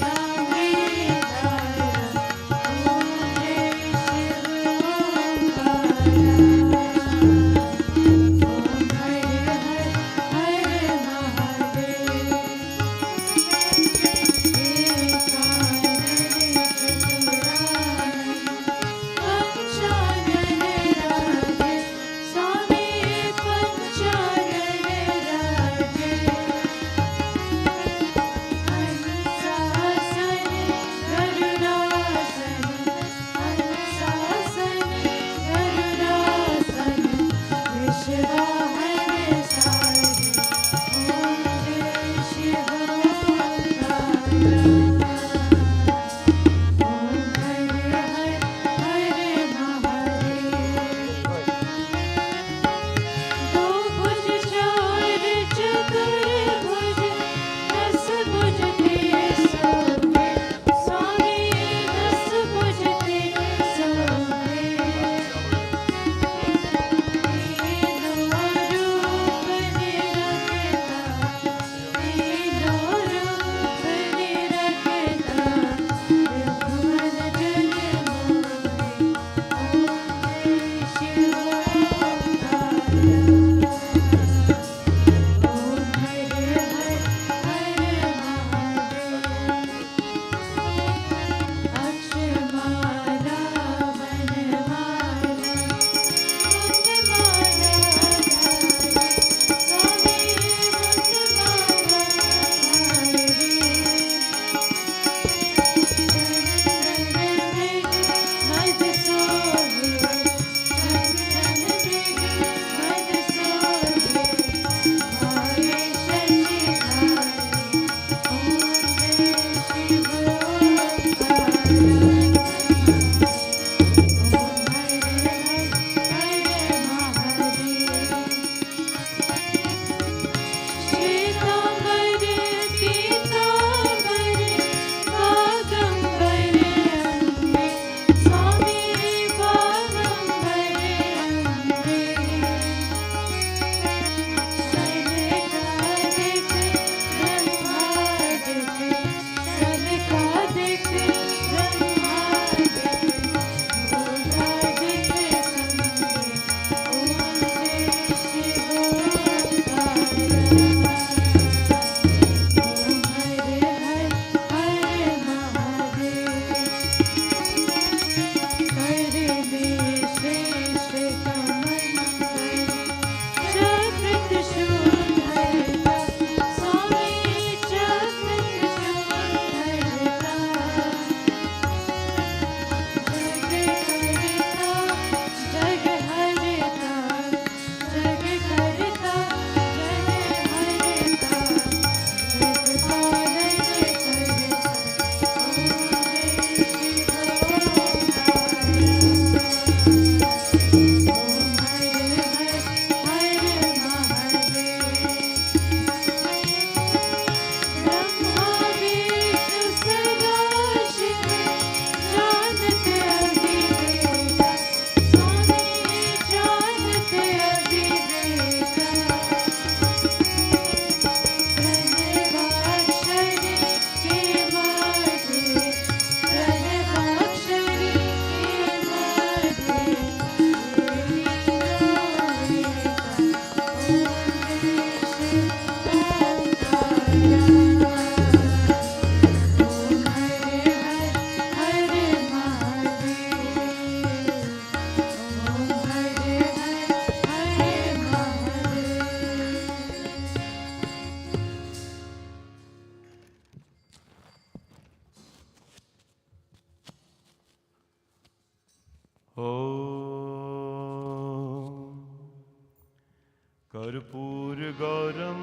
कर्पूरगौरं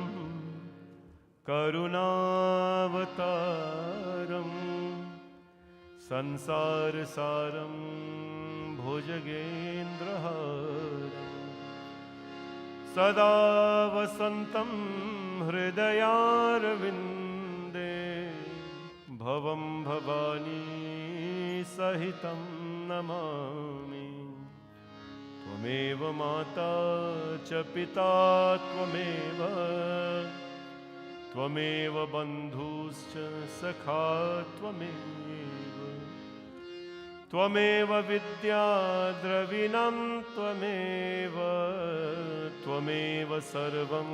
करुणावतारं संसारसारं भुजगेन्द्रहारं सदा वसन्तं हृदयारविन्दे भवं भवानी सहितं नमामि। त्वमेव माता च पिता त्वमेव बन्धुश्च सखा त्वमेव विद्या द्रविणं त्वमेव सर्वं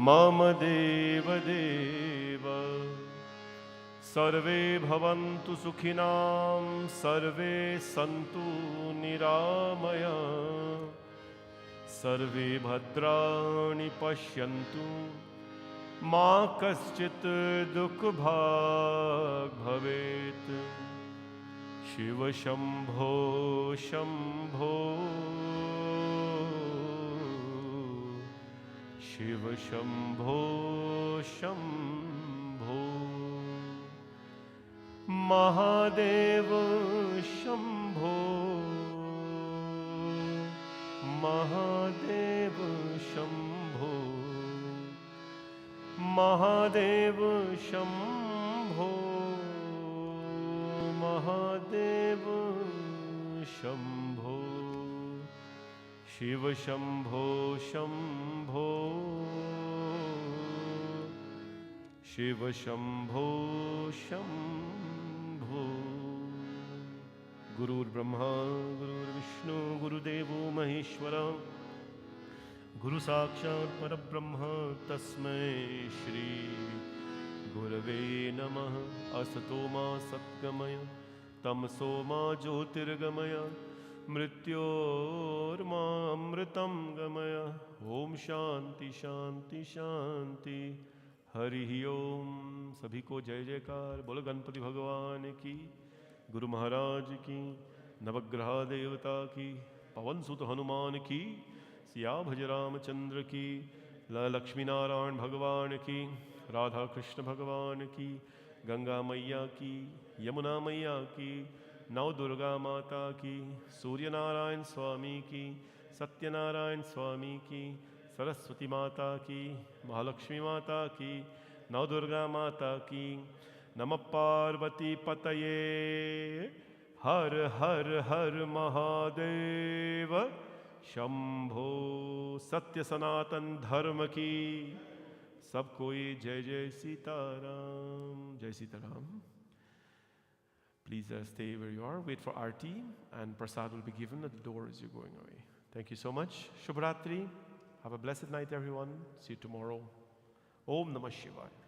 मम देवदेव। सर्वे भवन्तु सुखिनां सर्वे सन्तु निरामया सर्वे भद्राणि पश्यन्तु मा कश्चित् दुःखभाग् भवेत्। शिव शम्भो शम्भो शिव शम्भो शम्भो महादेव शम्भो महादेव शम्भो महादेव शम्भो महादेव शम्भो शिव शम्भो शम्भो शिव शम्भो शम्भो। गुरुर्ब्रह्मा गुरुर्विष्णु गुरुदेवो महेश्वरा गुरु साक्षात् परब्रह्म तस्मै श्री गुरवे नमः। असतो मा सद्गमय तमसो मा ज्योतिर्गमय मृत्योर्मामृतं गमय। ओम शांति शांति शांति। हरि ओम। सभी को जय जयकार। बोलो गणपति भगवान की, गुरु महाराज की, नवग्रह देवता की, पवन सुत हनुमान की, सिया भज रामचंद्र की, लक्ष्मी नारायण भगवान की, राधा कृष्ण भगवान की, गंगा मैया की, यमुना मैया की, नव दुर्गा माता की, सूर्य नारायण स्वामी की, सत्यनारायण स्वामी की, सरस्वती माता की, महालक्ष्मी माता की, नव दुर्गा माता की। नमः पार्वती पतये। हर हर हर महादेव शंभो। सत्य सनातन धर्म की। सबको ये जय जय सीताराम। जय Sitaram. Please stay where you are. Wait for Aarti, and prasad will be given at the door as you're going away. Thank you so much. Shubhratri. Have a blessed night, everyone. See you tomorrow. Om Namah Shivaya.